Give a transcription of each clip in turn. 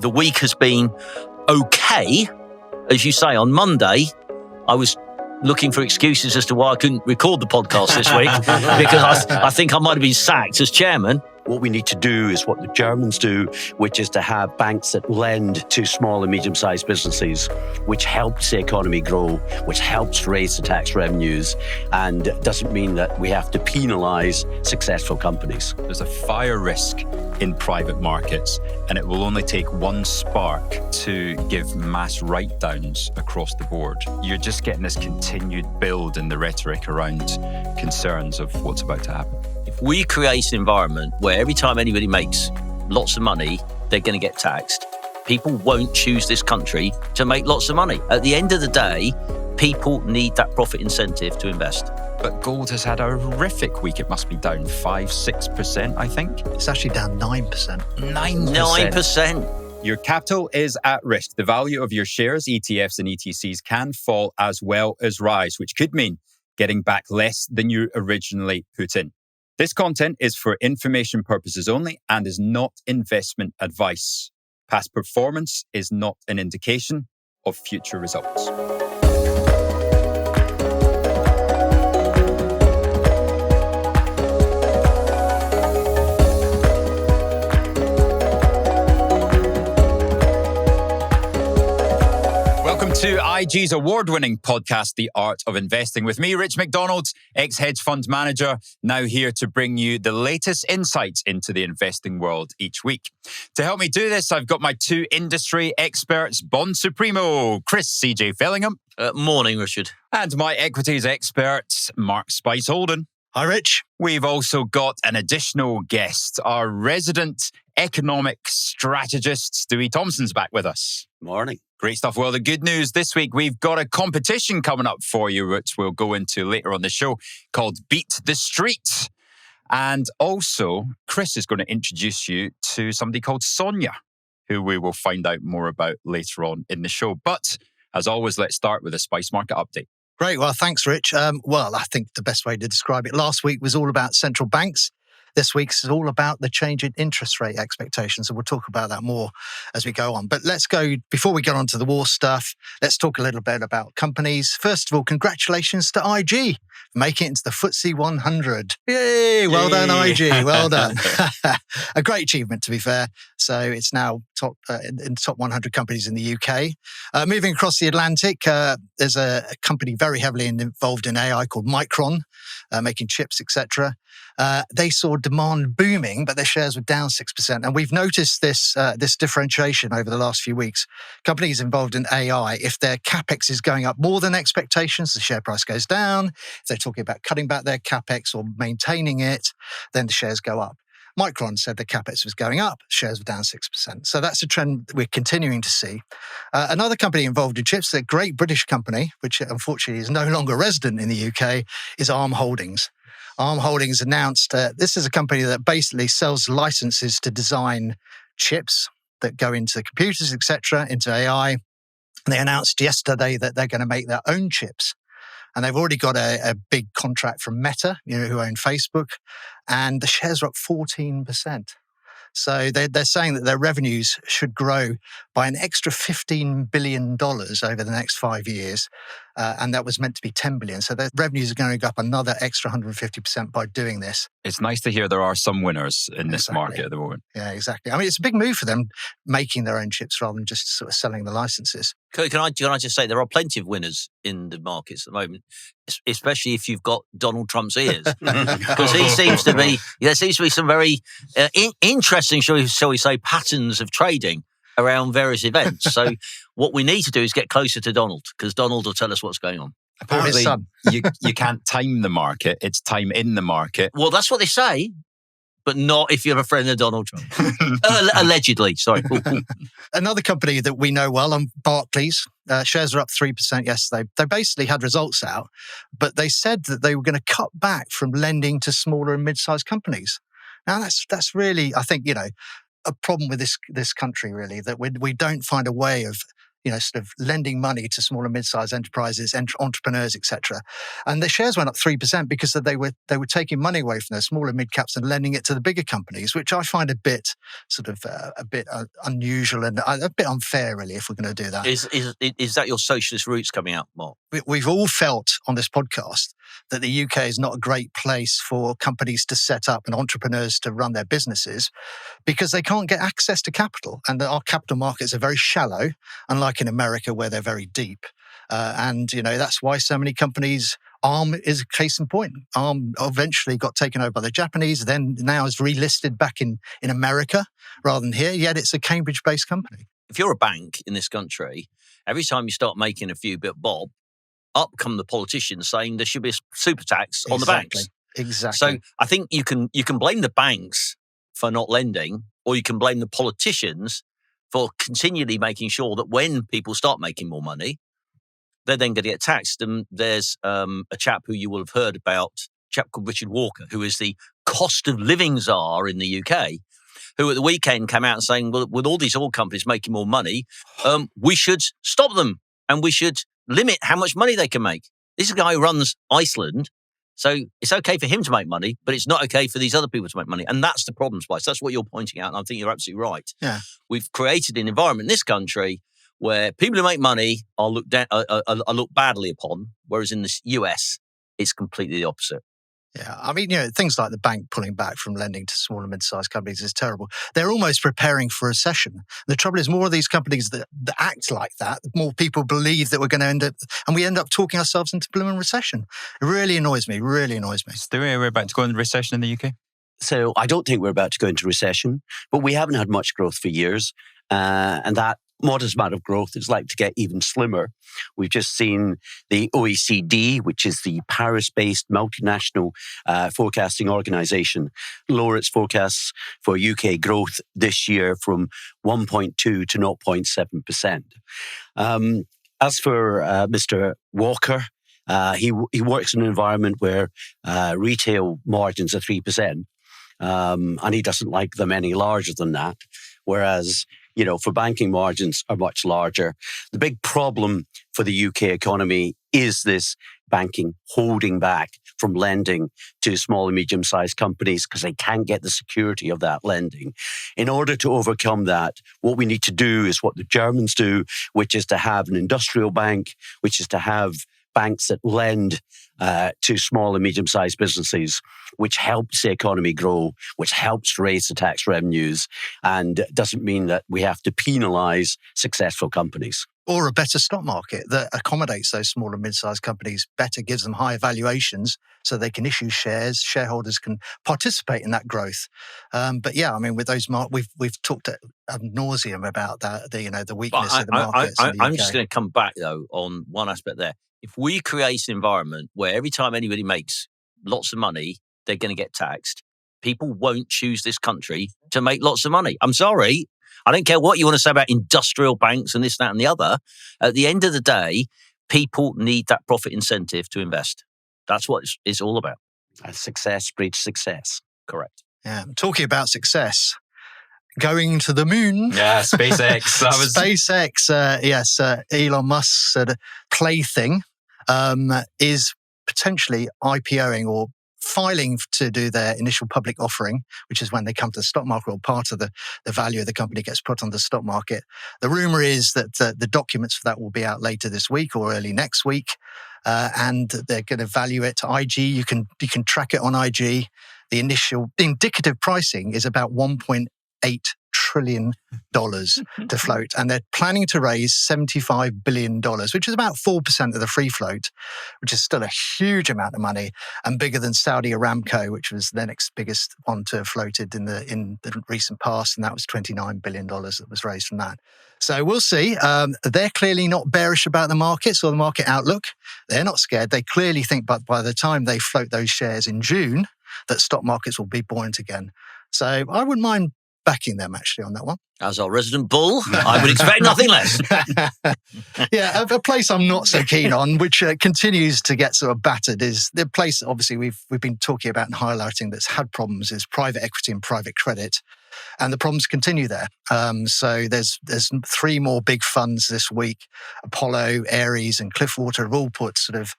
The week has been okay. As you say, on Monday, I was looking for excuses as to why I couldn't record the podcast this week because I think I might have been sacked as chairman. What we need to do is what the Germans do, which is to have banks that lend to small and medium-sized businesses, which helps the economy grow, which helps raise the tax revenues, and doesn't mean that we have to penalise successful companies. There's a fire risk in private markets, and it will only take one spark to give mass write-downs across the board. You're just getting this continued build in the rhetoric around concerns of what's about to happen. If we create an environment where every time anybody makes lots of money, they're going to get taxed, people won't choose this country to make lots of money. At the end of the day, people need that profit incentive to invest. But gold has had a horrific week. It must be down 5-6%, I think. It's actually down 9%. 9%. Your capital is at risk. The value of your shares, ETFs and ETCs can fall as well as rise, which could mean getting back less than you originally put in. This content is for information purposes only and is not investment advice. Past performance is not an indication of future results. Welcome to IG's award-winning podcast, The Art of Investing, with me, Rich McDonald, ex-hedge fund manager, now here to bring you the latest insights into the investing world each week. To help me do this, I've got my two industry experts, Bond Supremo, Chris C.J. Fellingham. Morning, Richard. And my equities expert, Mark Spice Holden. Hi, Rich. We've also got an additional guest, our resident economic strategist, Stu Thompson's back with us. Morning. Great stuff. Well, the good news this week, we've got a competition coming up for you, which we'll go into later on the show, called Beat the Street. And also, Chris is going to introduce you to somebody called Sonia, who we will find out more about later on in the show. But as always, let's start with a Spice Market update. Great. Well, thanks, Rich. Well, I think the best way to describe it, last week was all about central banks. This week's all about the change in interest rate expectations, and we'll talk about that more as we go on. But let's go, before we get on to the war stuff, let's talk a little bit about companies. First of all, congratulations to IG for making it into the FTSE 100. Yay! Well done, IG. Well done. A great achievement, to be fair. So it's now in the top 100 companies in the UK. Moving across the Atlantic, there's a company very heavily involved in AI called Micron, making chips, etc. They saw demand booming, but their shares were down 6%. And we've noticed this differentiation over the last few weeks. Companies involved in AI, if their capex is going up more than expectations, the share price goes down. If they're talking about cutting back their capex or maintaining it, then the shares go up. Micron said the capex was going up, shares were down 6%. So that's a trend we're continuing to see. Another company involved in chips, a great British company, which unfortunately is no longer resident in the UK, is Arm Holdings. Arm Holdings announced this is a company that basically sells licenses to design chips that go into computers, etc., into AI. And they announced yesterday that they're going to make their own chips. And they've already got a big contract from Meta, who own Facebook, and the shares are up 14%. So they're saying that their revenues should grow by an extra $15 billion over the next 5 years. And that was meant to be $10 billion. So their revenues are going to go up another extra 150% by doing this. It's nice to hear there are some winners in this market at the moment. Yeah, exactly. I mean, it's a big move for them making their own chips rather than just sort of selling the licenses. Can I just say there are plenty of winners in the markets at the moment, especially if you've got Donald Trump's ears, because there seems to be some very interesting, shall we say, patterns of trading around various events. So what we need to do is get closer to Donald, because Donald will tell us what's going on. Apparently, you can't time the market; it's time in the market. Well, that's what they say. But not if you're a friend of Donald Trump. Allegedly, sorry. Another company that we know well, Barclays, shares are up 3% yesterday. They basically had results out, but they said that they were going to cut back from lending to smaller and mid-sized companies. Now, that's really, I think, a problem with this country, really, that we don't find a way of sort of lending money to small and mid-sized enterprises, entrepreneurs, etc. And their shares went up 3% because they were taking money away from their small and mid-caps and lending it to the bigger companies, which I find a bit unusual and a bit unfair, really, if we're going to do that. Is that your socialist roots coming out, Mark? We've all felt on this podcast that the UK is not a great place for companies to set up and entrepreneurs to run their businesses because they can't get access to capital. And our capital markets are very shallow, unlike in America where they're very deep. And that's why so many companies, Arm is a case in point. Arm eventually got taken over by the Japanese, then now is relisted back in America rather than here, yet it's a Cambridge-based company. If you're a bank in this country, every time you start making a few bit bob, up come the politicians saying there should be a super tax on the banks. Exactly. So I think you can blame the banks for not lending, or you can blame the politicians for continually making sure that when people start making more money, they're then going to get taxed. And there's a chap who you will have heard about, a chap called Richard Walker, who is the cost of living czar in the UK, who at the weekend came out and saying, well, with all these oil companies making more money, we should stop them and we should limit how much money they can make. This is a guy who runs Iceland, so it's okay for him to make money, but it's not okay for these other people to make money. And that's the problem, Spice. That's what you're pointing out, and I think you're absolutely right. Yeah. We've created an environment in this country where people who make money are looked badly upon, whereas in the US, it's completely the opposite. Yeah, I mean, things like the bank pulling back from lending to small and mid-sized companies is terrible. They're almost preparing for a recession. The trouble is, more of these companies that act like that, the more people believe that we're going to end up talking ourselves into blooming recession. It really annoys me, Stu, we're about to go into recession in the UK? So I don't think we're about to go into recession, but we haven't had much growth for years. And that modest amount of growth is likely to get even slimmer. We've just seen the OECD, which is the Paris-based multinational forecasting organization, lower its forecasts for UK growth this year from 1.2 to 0.7%. As for Mr. Walker, he works in an environment where retail margins are 3%, and he doesn't like them any larger than that, whereas for banking margins are much larger. The big problem for the UK economy is this banking holding back from lending to small and medium-sized companies because they can't get the security of that lending. In order to overcome that, what we need to do is what the Germans do, which is to have an industrial bank, which is to have banks that lend to small and medium-sized businesses, which helps the economy grow, which helps raise the tax revenues, and doesn't mean that we have to penalise successful companies. Or a better stock market that accommodates those small and mid-sized companies better, gives them higher valuations so they can issue shares, shareholders can participate in that growth. But yeah, I mean, with those we've talked ad nauseum about that, the weakness of the markets in the UK. I'm just going to come back, though, on one aspect there. If we create an environment where every time anybody makes lots of money, they're going to get taxed, people won't choose this country to make lots of money. I'm sorry. I don't care what you want to say about industrial banks and this, that, and the other. At the end of the day, people need that profit incentive to invest. That's what it's all about. Success breeds success. Correct. Yeah. Talking about success, going to the moon. Yeah, SpaceX. SpaceX, yes. Elon Musk said plaything is potentially IPOing or filing to do their initial public offering, which is when they come to the stock market, or part of the value of the company gets put on the stock market. The rumor is that the documents for that will be out later this week or early next week, and they're going to value it to IG. You can track it on IG. The indicative pricing is about $1.8 trillion to float, and they're planning to raise $75 billion, which is about 4% of the free float, which is still a huge amount of money and bigger than Saudi Aramco, which was the next biggest one to have floated in the recent past, and that was $29 billion that was raised from that. So we'll see. They're clearly not bearish about the markets or the market outlook. They're not scared. They clearly think, but by the time they float those shares in June, that stock markets will be buoyant again. So I wouldn't mind backing them actually on that one. As our resident bull, I would expect nothing less. Yeah, a place I'm not so keen on, which continues to get sort of battered, is the place obviously we've been talking about and highlighting that's had problems, is private equity and private credit. And the problems continue there. So there's 3 more big funds this week. Apollo, Ares, and Cliffwater have all put sort of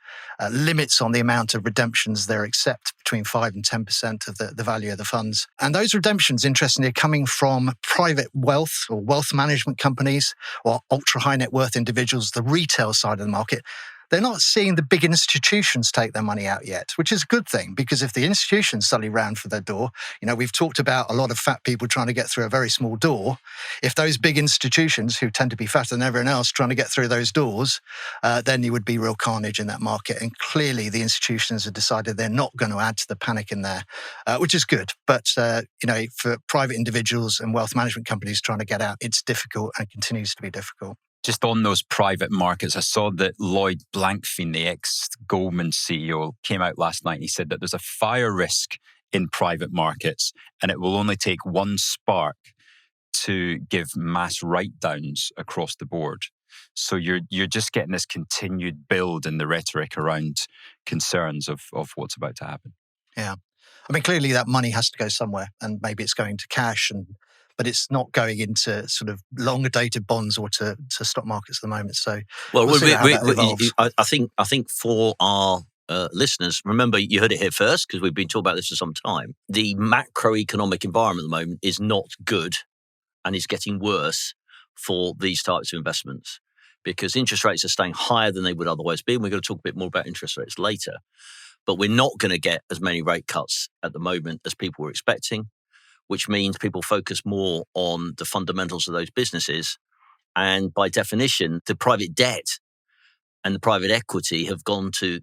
limits on the amount of redemptions they accept, between 5 and 10% of the value of the funds. And those redemptions, interestingly, are coming from private wealth or wealth management companies or ultra high net worth individuals, the retail side of the market. They're not seeing the big institutions take their money out yet, which is a good thing, because if the institutions suddenly ran for their door, we've talked about a lot of fat people trying to get through a very small door. If those big institutions, who tend to be fatter than everyone else, trying to get through those doors, then there would be real carnage in that market. And clearly the institutions have decided they're not going to add to the panic in there, which is good. But, for private individuals and wealth management companies trying to get out, it's difficult and continues to be difficult. Just on those private markets, I saw that Lloyd Blankfein, the ex-Goldman CEO, came out last night and he said that there's a fire risk in private markets and it will only take one spark to give mass write-downs across the board. So you're just getting this continued build in the rhetoric around concerns of what's about to happen. Yeah. I mean, clearly that money has to go somewhere, and maybe it's going to cash, but it's not going into sort of longer dated bonds or to stock markets at the moment. So, I think for our listeners, remember, you heard it here first because we've been talking about this for some time. The macroeconomic environment at the moment is not good, and is getting worse for these types of investments because interest rates are staying higher than they would otherwise be. And we're going to talk a bit more about interest rates later, but we're not going to get as many rate cuts at the moment as people were expecting, which means people focus more on the fundamentals of those businesses. And by definition, the private debt and the private equity have gone to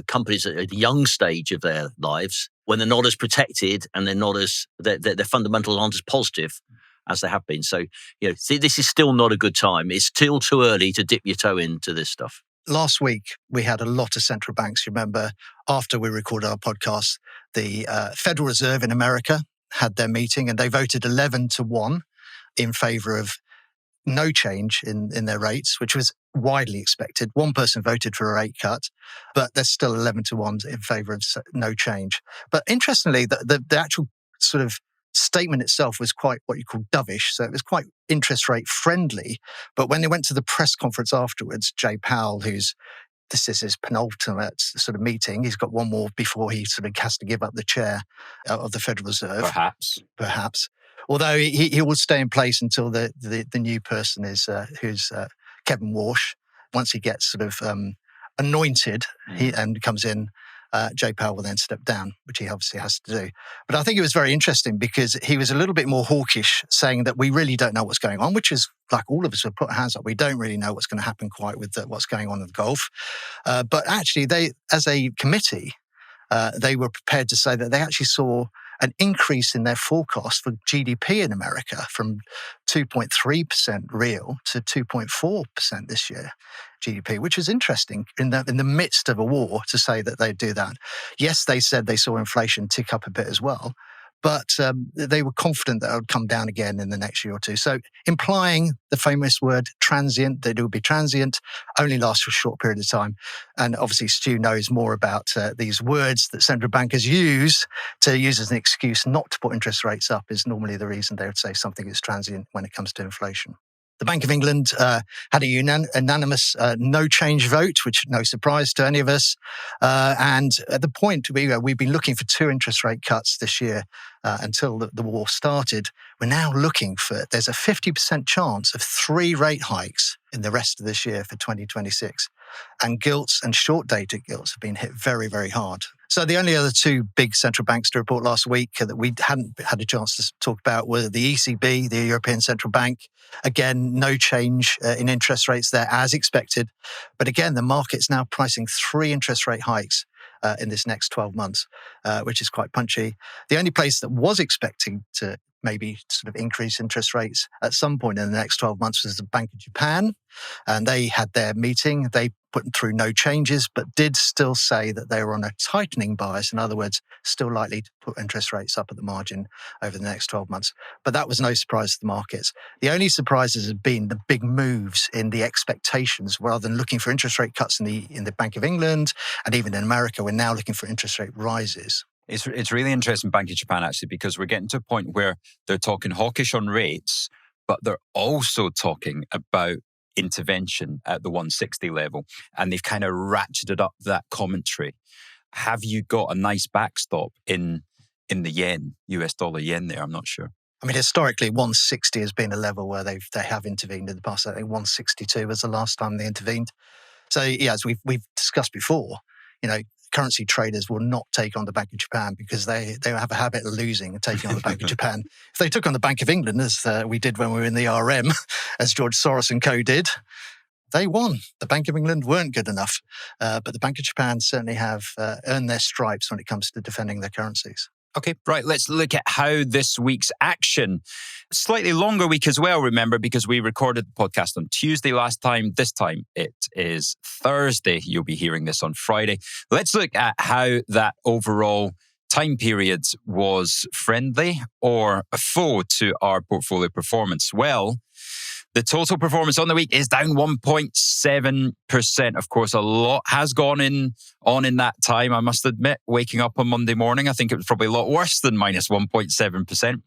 companies at a young stage of their lives when they're not as protected and their fundamentals aren't as positive as they have been. So, this is still not a good time. It's still too early to dip your toe into this stuff. Last week, we had a lot of central banks. You remember, after we recorded our podcast, the Federal Reserve in America had their meeting and they voted 11-1 in favor of no change in their rates, which was widely expected. One person voted for a rate cut, but there's still 11-1 in favor of no change. But interestingly, the actual sort of statement itself was quite what you call dovish. So it was quite interest rate friendly. But when they went to the press conference afterwards, Jay Powell, this is his penultimate sort of meeting. He's got one more before he sort of has to give up the chair of the Federal Reserve. Perhaps. Although he will stay in place until the new person is who's Kevin Walsh. Once he gets sort of anointed and comes in, Jay Powell will then step down, which he obviously has to do. But I think it was very interesting because he was a little bit more hawkish, saying that we really don't know what's going on, which is like all of us would put our hands up. We don't really know what's going to happen quite with what's going on in the Gulf. But actually, they, as a committee, they were prepared to say that they actually saw an increase in their forecast for GDP in America from 2.3% real to 2.4% this year GDP, which is interesting in the midst of a war to say that they'd do that. Yes, they said they saw inflation tick up a bit as well, but they were confident that it would come down again in the next year or two. So implying the famous word transient, that it would be transient, only last for a short period of time. And obviously Stu knows more about these words that central bankers use as an excuse not to put interest rates up is normally the reason they would say something is transient when it comes to inflation. The Bank of England had a unanimous no change vote, which no surprise to any of us. And at the point we've been looking for 2 interest rate cuts this year until the war started. We're now looking there's a 50% chance of 3 rate hikes in the rest of this year for 2026. And gilts and short-dated gilts have been hit very, very hard. So the only other 2 big central banks to report last week that we hadn't had a chance to talk about were the ECB, the European Central Bank. Again, no change in interest rates there as expected. But again, the market's now pricing 3 interest rate hikes in this next 12 months, which is quite punchy. The only place that was expecting to maybe sort of increase interest rates at some point in the next 12 months was the Bank of Japan. And they had their meeting. They put through no changes, but did still say that they were on a tightening bias. In other words, still likely to put interest rates up at the margin over the next 12 months. But that was no surprise to the markets. The only surprises have been the big moves in the expectations. Rather than looking for interest rate cuts in the Bank of England and even in America, we're now looking for interest rate rises. It's really interesting, Bank of Japan, actually, because we're getting to a point where they're talking hawkish on rates, but they're also talking about intervention at the 160 level. And they've kind of ratcheted up that commentary. Have you got a nice backstop in the yen, US dollar yen there? I'm not sure. I mean, historically, 160 has been a level where they have intervened in the past. I think 162 was the last time they intervened. So, yeah, as we've discussed before, currency traders will not take on the Bank of Japan because they have a habit of losing and taking on the Bank of Japan. If they took on the Bank of England, as we did when we were in the RM, as George Soros and co did, they won. The Bank of England weren't good enough. But the Bank of Japan certainly have earned their stripes when it comes to defending their currencies. Okay, right. Let's look at how this week's action. Slightly longer week as well, remember, because we recorded the podcast on Tuesday last time. This time it is Thursday. You'll be hearing this on Friday. Let's look at how that overall time period was friendly or a foe to our portfolio performance. Well, the total performance on the week is down 1.7%. Of course, a lot has gone on in that time. I must admit, waking up on Monday morning, I think it was probably a lot worse than minus 1.7%.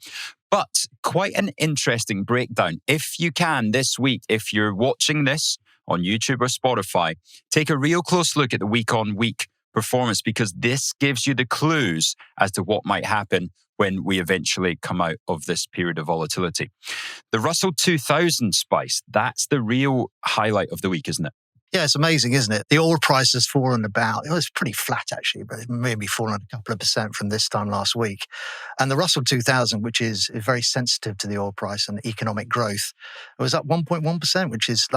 But quite an interesting breakdown. If you can this week, if you're watching this on YouTube or Spotify, take a real close look at the week-on-week performance, because this gives you the clues as to what might happen when we eventually come out of this period of volatility. The Russell 2000 spice, that's the real highlight of the week, isn't it? Yeah, it's amazing, isn't it? The oil price has fallen about, it was pretty flat actually, but it maybe fallen a couple of percent from this time last week. And the Russell 2000, which is very sensitive to the oil price and economic growth, it was up 1.1%, which is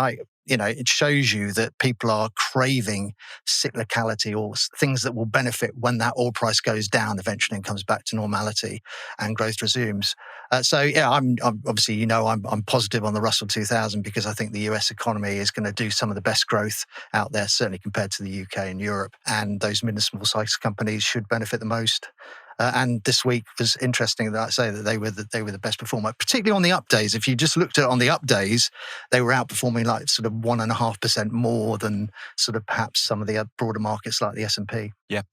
it shows you that people are craving cyclicality or things that will benefit when that oil price goes down eventually and comes back to normality and growth resumes. I'm obviously, I'm positive on the Russell 2000 because I think the US economy is going to do some of the best growth out there, certainly compared to the UK and Europe. And those mid and small size companies should benefit the most. And this week was interesting that I say that they were the best performer, particularly on the up days. If you just looked at it on the up days, they were outperforming like sort of 1.5% more than sort of perhaps some of the broader markets like the S&P. Yeah.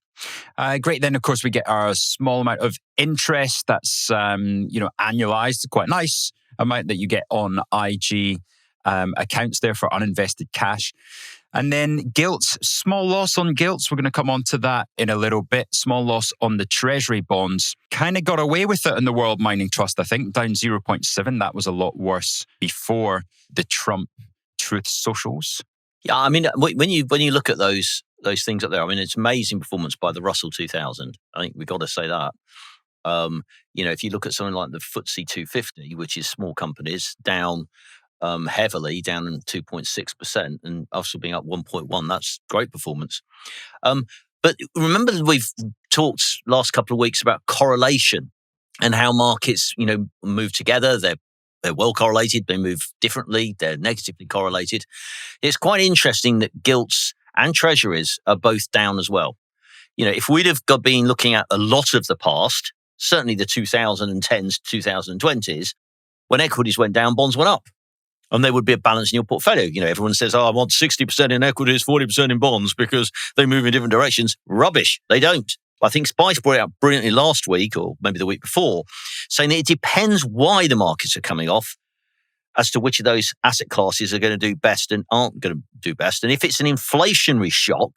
Great. Then, of course, we get our small amount of interest. That's, annualized. Quite nice amount that you get on IG accounts there for uninvested cash. And then gilts, small loss on gilts. We're going to come on to that in a little bit. Small loss on the Treasury bonds. Kind of got away with it in the World Mining Trust, I think, down 0.7. That was a lot worse before the Trump Truth Socials. Yeah, I mean, when you look at those things up there, I mean, it's amazing performance by the Russell 2000. I think we've got to say that. If you look at something like the FTSE 250, which is small companies, down heavily, down 2.6%, and also being up 1.1. That's great performance. But remember that we've talked last couple of weeks about correlation and how markets, move together. They're well correlated. They move differently. They're negatively correlated. It's quite interesting that gilts and treasuries are both down as well. If we'd have been looking at a lot of the past, certainly the 2010s, 2020s, when equities went down, bonds went up. And there would be a balance in your portfolio. Everyone says, I want 60% in equities, 40% in bonds because they move in different directions. Rubbish. They don't. I think Spice brought it out brilliantly last week, or maybe the week before, saying that it depends why the markets are coming off as to which of those asset classes are going to do best and aren't going to do best. And if it's an inflationary shock,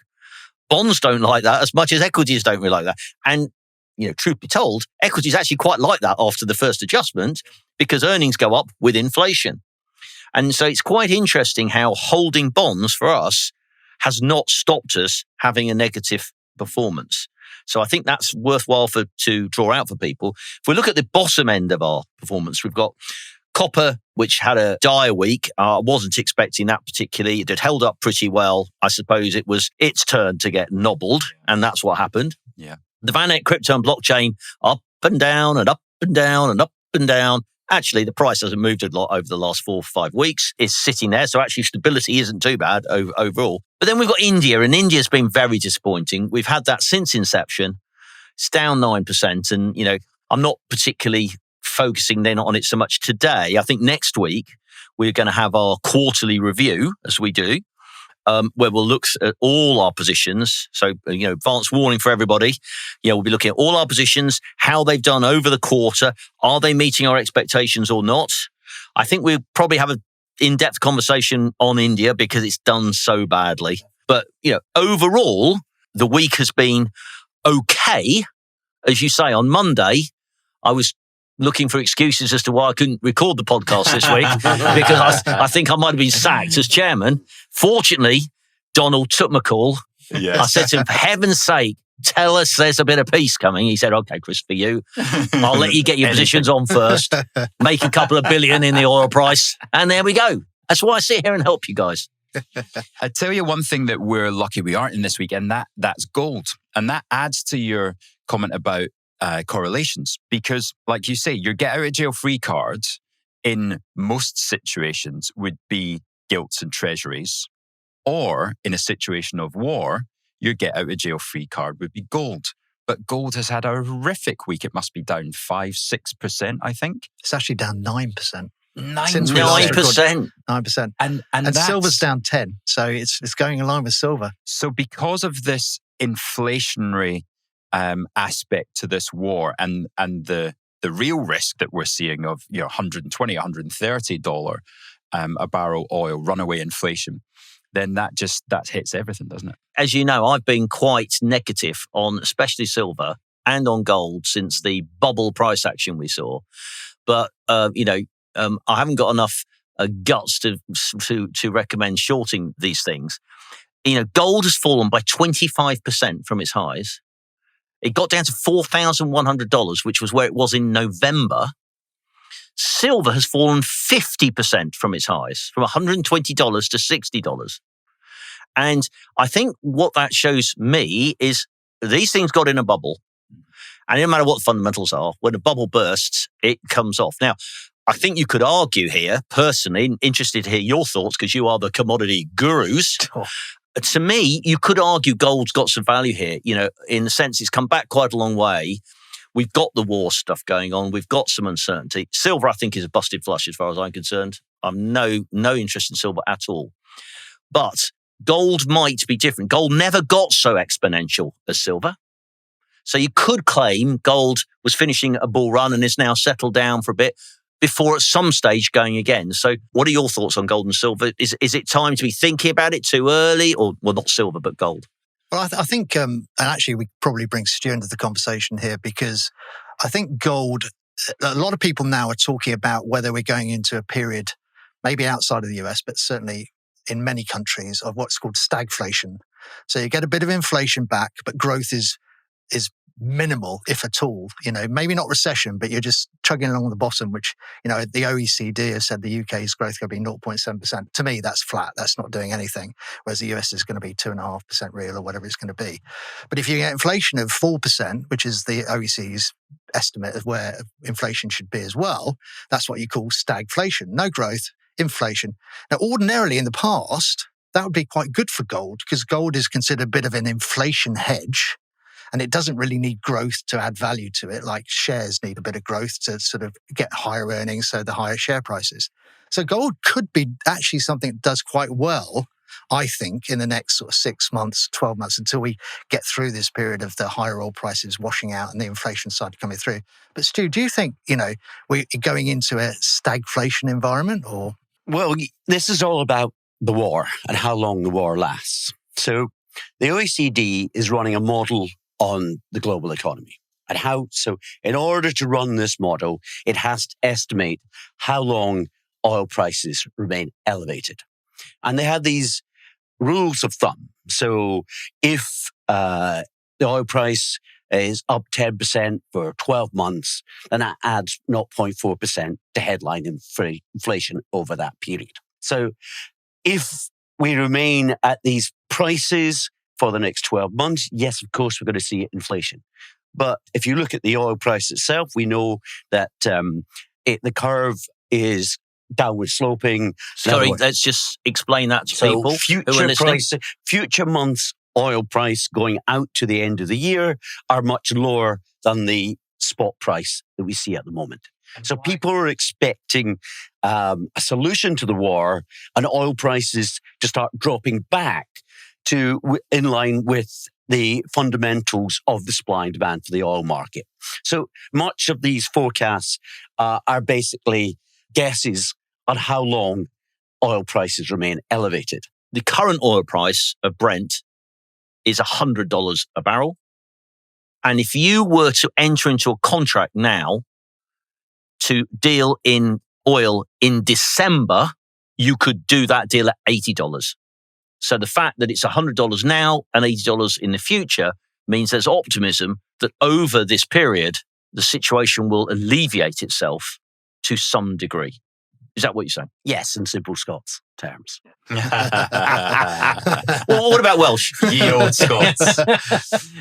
bonds don't like that as much as equities don't really like that. And, truth be told, equities actually quite like that after the first adjustment because earnings go up with inflation. And so it's quite interesting how holding bonds for us has not stopped us having a negative performance. So I think that's worthwhile to draw out for people. If we look at the bottom end of our performance, we've got copper, which had a dire week. I wasn't expecting that particularly. It had held up pretty well. I suppose it was its turn to get nobbled, and that's what happened. Yeah. The VanEck crypto and blockchain, up and down and up and down and up and down. Actually, the price hasn't moved a lot over the last 4 or 5 weeks. It's sitting there. So actually stability isn't too bad overall. But then we've got India, and India's been very disappointing. We've had that since inception. It's down 9%. And, I'm not particularly focusing then on it so much today. I think next week we're going to have our quarterly review, as we do. where we'll look at all our positions. So, advanced warning for everybody. We'll be looking at all our positions, how they've done over the quarter. Are they meeting our expectations or not? I think we'll probably have an in-depth conversation on India because it's done so badly. But, overall, the week has been okay. As you say, on Monday, I was looking for excuses as to why I couldn't record the podcast this week because I think I might have been sacked as chairman. Fortunately, Donald took my call. Yes. I said to him, for heaven's sake, tell us there's a bit of peace coming. He said, okay, Chris, for you, I'll let you get your positions on first, make a couple of billion in the oil price, and there we go. That's why I sit here and help you guys. I tell you one thing that we're lucky we aren't in this week, and that's gold. And that adds to your comment about correlations, because like you say, your get out of jail free cards in most situations would be gilts and treasuries, or in a situation of war, your get out of jail free card would be gold. But gold has had a horrific week. It must be down 5-6%, I think. It's actually down 9%. 9%. 9%. And silver's down 10%. So it's going in line with silver. So because of this inflationary aspect to this war and the real risk that we're seeing of $120, $130 a barrel oil, runaway inflation, then that hits everything, doesn't it? As you know, I've been quite negative on especially silver and on gold since the bubble price action we saw. But I haven't got enough guts to recommend shorting these things. Gold has fallen by 25% from its highs. It got down to $4,100, which was where it was in November. Silver has fallen 50% from its highs, from $120 to $60. And I think what that shows me is these things got in a bubble. And no matter what the fundamentals are, when a bubble bursts, it comes off. Now, I think you could argue here, personally, interested to hear your thoughts because you are the commodity gurus. Oh. To me, you could argue gold's got some value here, in the sense it's come back quite a long way. We've got the war stuff going on. We've got some uncertainty. Silver, I think, is a busted flush as far as I'm concerned. I'm no interest in silver at all. But gold might be different. Gold never got so exponential as silver. So you could claim gold was finishing a bull run and is now settled down for a bit before at some stage going again. So what are your thoughts on gold and silver? Is it time to be thinking about it too early? Or, well, not silver, but gold? Well, I think, and actually we probably bring Stu into the conversation here because I think gold, a lot of people now are talking about whether we're going into a period, maybe outside of the US, but certainly in many countries, of what's called stagflation. So you get a bit of inflation back, but growth is minimal, if at all. Maybe not recession, but you're just chugging along the bottom, which, the OECD has said the UK's growth going to be 0.7%. To me, that's flat. That's not doing anything. Whereas the US is going to be 2.5% real or whatever it's going to be. But if you get inflation of 4%, which is the OECD's estimate of where inflation should be as well, that's what you call stagflation. No growth, inflation. Now, ordinarily in the past, that would be quite good for gold because gold is considered a bit of an inflation hedge. And it doesn't really need growth to add value to it, like shares need a bit of growth to sort of get higher earnings, so the higher share prices. So gold could be actually something that does quite well, I think, in the next sort of 6 months, 12 months, until we get through this period of the higher oil prices washing out and the inflation side coming through. But Stu, do you think, we're going into a stagflation environment or? Well, this is all about the war and how long the war lasts. So the OECD is running a model on the global economy. So in order to run this model, it has to estimate how long oil prices remain elevated. And they have these rules of thumb. So if the oil price is up 10% for 12 months, then that adds 0.4% to headline inflation over that period. So if we remain at these prices for the next 12 months, yes, of course, we're going to see inflation. But if you look at the oil price itself, we know that the curve is downward sloping. Sorry, let's just explain that to people who are listening. Future months oil price going out to the end of the year are much lower than the spot price that we see at the moment. So people are expecting a solution to the war and oil prices to start dropping back to in line with the fundamentals of the supply and demand for the oil market. So much of these forecasts are basically guesses on how long oil prices remain elevated. The current oil price of Brent is $100 a barrel. And if you were to enter into a contract now to deal in oil in December, you could do that deal at $80. So the fact that it's $100 now and $80 in the future means there's optimism that over this period, the situation will alleviate itself to some degree. Is that what you're saying? Yes, in simple Scots terms. Well, what about Welsh? Ye old Scots.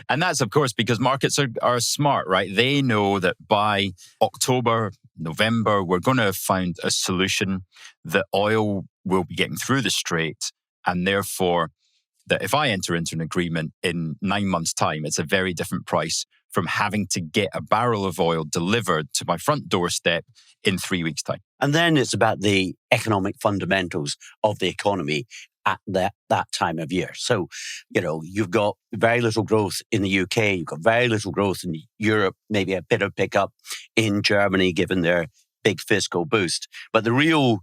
And that's, of course, because markets are smart, right? They know that by October, November, we're going to have found a solution that oil will be getting through the strait, and therefore that if I enter into an agreement in 9 months' time, it's a very different price from having to get a barrel of oil delivered to my front doorstep in 3 weeks' time. And then it's about the economic fundamentals of the economy at that time of year. So, you've got very little growth in the UK, you've got very little growth in Europe, maybe a bit of pickup in Germany given their big fiscal boost. But the real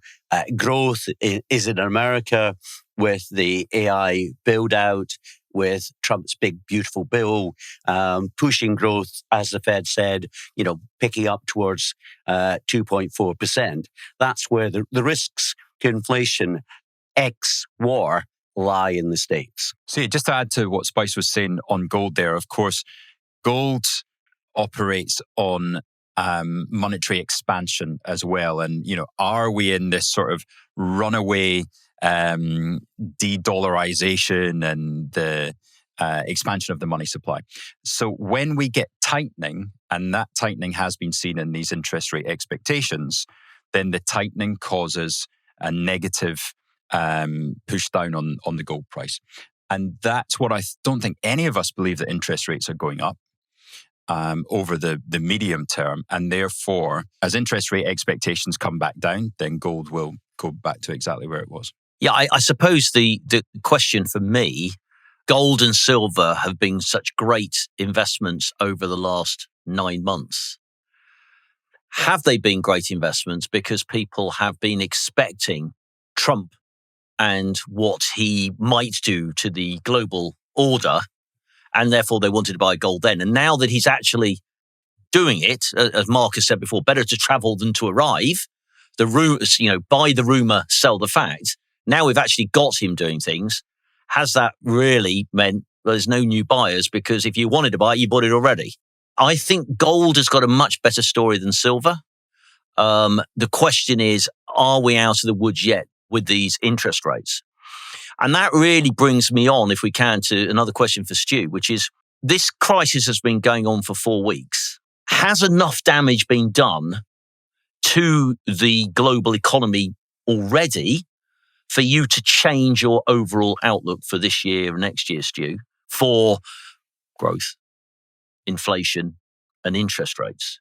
growth is in America with the AI build out, with Trump's big, beautiful bill, pushing growth, as the Fed said, picking up towards 2.4%. That's where the risks to inflation ex-war lie in the States. See, just to add to what Spice was saying on gold there, of course, gold operates on monetary expansion as well. And, are we in this sort of runaway de-dollarization and the expansion of the money supply? So when we get tightening, and that tightening has been seen in these interest rate expectations, then the tightening causes a negative push down on the gold price. And that's what I don't think any of us believe, that interest rates are going up over the medium term. And therefore, as interest rate expectations come back down, then gold will go back to exactly where it was. Yeah, I suppose the question for me, gold and silver have been such great investments over the last 9 months. Have they been great investments because people have been expecting Trump and what he might do to the global order, and therefore they wanted to buy gold then? And now that he's actually doing it, as Mark has said before, better to travel than to arrive. Buy the rumor, sell the fact. Now we've actually got him doing things. Has that really meant there's no new buyers? Because if you wanted to buy it, you bought it already. I think gold has got a much better story than silver. The question is, are we out of the woods yet with these interest rates? And that really brings me on, if we can, to another question for Stu, which is, this crisis has been going on for 4 weeks. Has enough damage been done to the global economy already for you to change your overall outlook for this year and next year, Stu, for growth, inflation, and interest rates?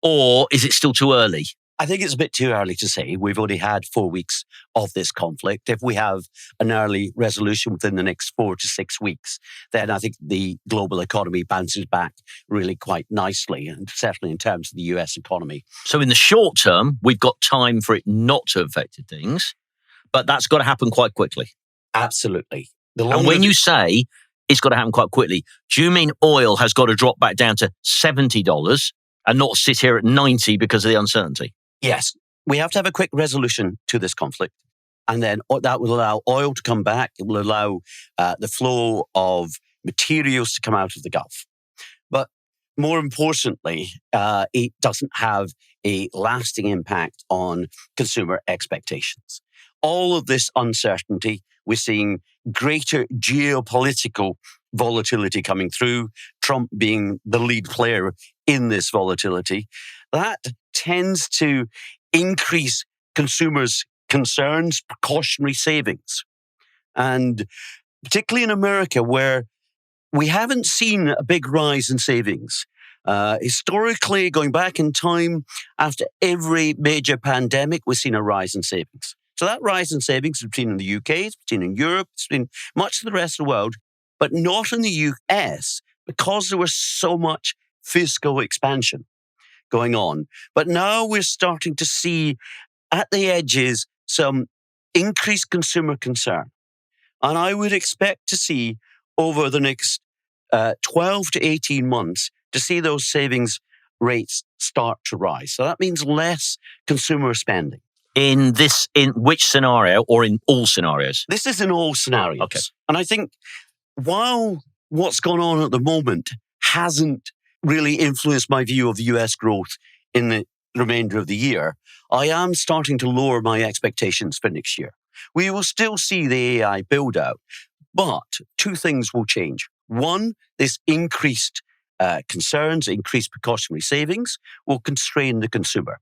Or is it still too early? I think it's a bit too early to say. We've only had 4 weeks of this conflict. If we have an early resolution within the next 4 to 6 weeks, then I think the global economy bounces back really quite nicely, and certainly in terms of the US economy. So in the short term, we've got time for it not to affect things, but that's got to happen quite quickly. Absolutely. And when you say it's got to happen quite quickly, do you mean oil has got to drop back down to $70 and not sit here at 90 because of the uncertainty? Yes, we have to have a quick resolution to this conflict. And then that will allow oil to come back. It will allow the flow of materials to come out of the Gulf. But more importantly, it doesn't have a lasting impact on consumer expectations. All of this uncertainty, we're seeing greater geopolitical volatility coming through, Trump being the lead player in this volatility. That tends to increase consumers' concerns, precautionary savings. And particularly in America, where we haven't seen a big rise in savings, Historically, going back in time, after every major pandemic, we've seen a rise in savings. So that rise in savings has been in the UK, it's been in Europe, it's been much of the rest of the world, but not in the US because there was so much fiscal expansion going on. But now we're starting to see at the edges some increased consumer concern. And I would expect to see over the next 12 to 18 months to see those savings rates start to rise. So that means less consumer spending. In which scenario, or in all scenarios? This is in all scenarios. Okay. And I think while what's gone on at the moment hasn't really influenced my view of US growth in the remainder of the year, I am starting to lower my expectations for next year. We will still see the AI build out, but two things will change. One, this increased concerns, increased precautionary savings will constrain the consumer.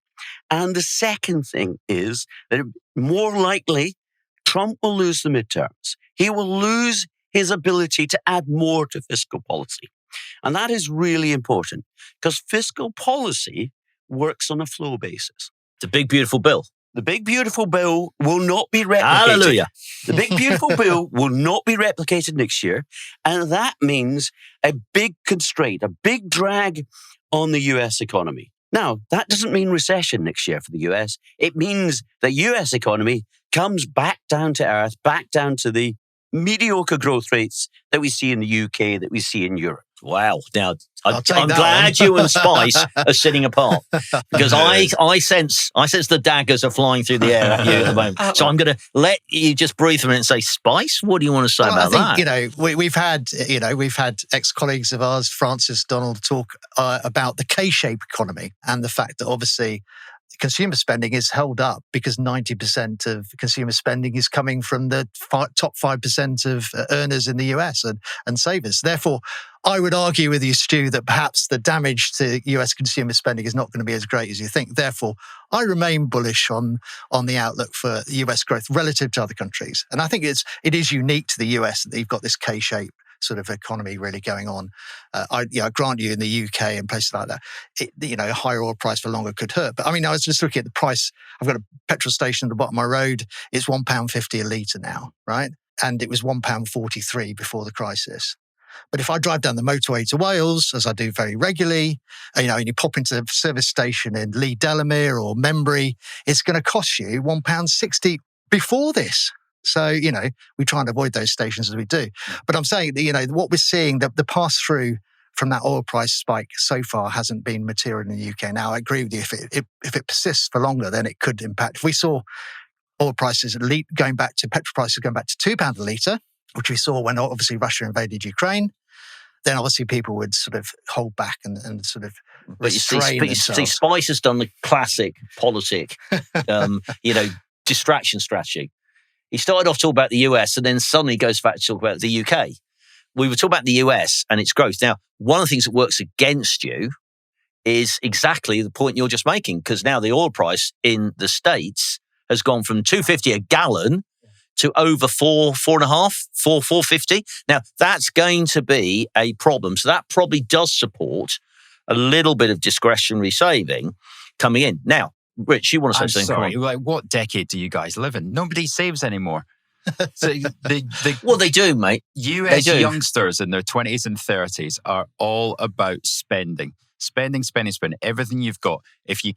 And the second thing is that more likely Trump will lose the midterms. He will lose his ability to add more to fiscal policy. And that is really important because fiscal policy works on a flow basis. The big, beautiful bill. The big, beautiful bill will not be replicated. Hallelujah. The big, beautiful bill will not be replicated next year. And that means a big constraint, a big drag on the US economy. Now, that doesn't mean recession next year for the US. It means the US economy comes back down to earth, back down to the mediocre growth rates that we see in the UK, that we see in Europe. Wow. Now, I'm that glad you and Spice are sitting apart because I sense the daggers are flying through the air at you at the moment. So I'm going to let you just breathe for a minute and say, Spice, what do you want to say about that? I think, we've had ex-colleagues of ours, Francis Donald, talk about the K-shaped economy and the fact that obviously consumer spending is held up because 90% of consumer spending is coming from the top 5% of earners in the US and savers. Therefore, I would argue with you, Stu, that perhaps the damage to US consumer spending is not going to be as great as you think. Therefore, I remain bullish on the outlook for US growth relative to other countries. And I think it is unique to the US that you've got this K-shaped sort of economy really going on. I grant you in the UK and places like that, a higher oil price for longer could hurt. But I mean, I was just looking at the price. I've got a petrol station at the bottom of my road. It's £1.50 a litre now, right? And it was £1.43 before the crisis. But if I drive down the motorway to Wales, as I do very regularly, and you pop into the service station in Lee Delamere or Membry, it's going to cost you £1.60 before this. So, we try and avoid those stations as we do. But I'm saying that, what we're seeing, the pass-through from that oil price spike so far hasn't been material in the UK. Now, I agree with you. If it persists for longer, then it could impact. If we saw oil prices petrol prices going back to £2 a litre, which we saw when obviously Russia invaded Ukraine, then obviously people would sort of hold back and sort of restrain themselves. See, Spice has done the classic politic, distraction strategy. He started off talking about the US and then suddenly goes back to talk about the UK. We were talking about the US and its growth. Now, one of the things that works against you is exactly the point you're just making, because now the oil price in the States has gone from $2.50 a gallon to over $4.50. Now, that's going to be a problem. So that probably does support a little bit of discretionary saving coming in. Now, Rich, you want to say something? Sorry, what decade do you guys live in? Nobody saves anymore. So well, they do, mate. US youngsters in their 20s and 30s are all about spending. Spending everything you've got. If you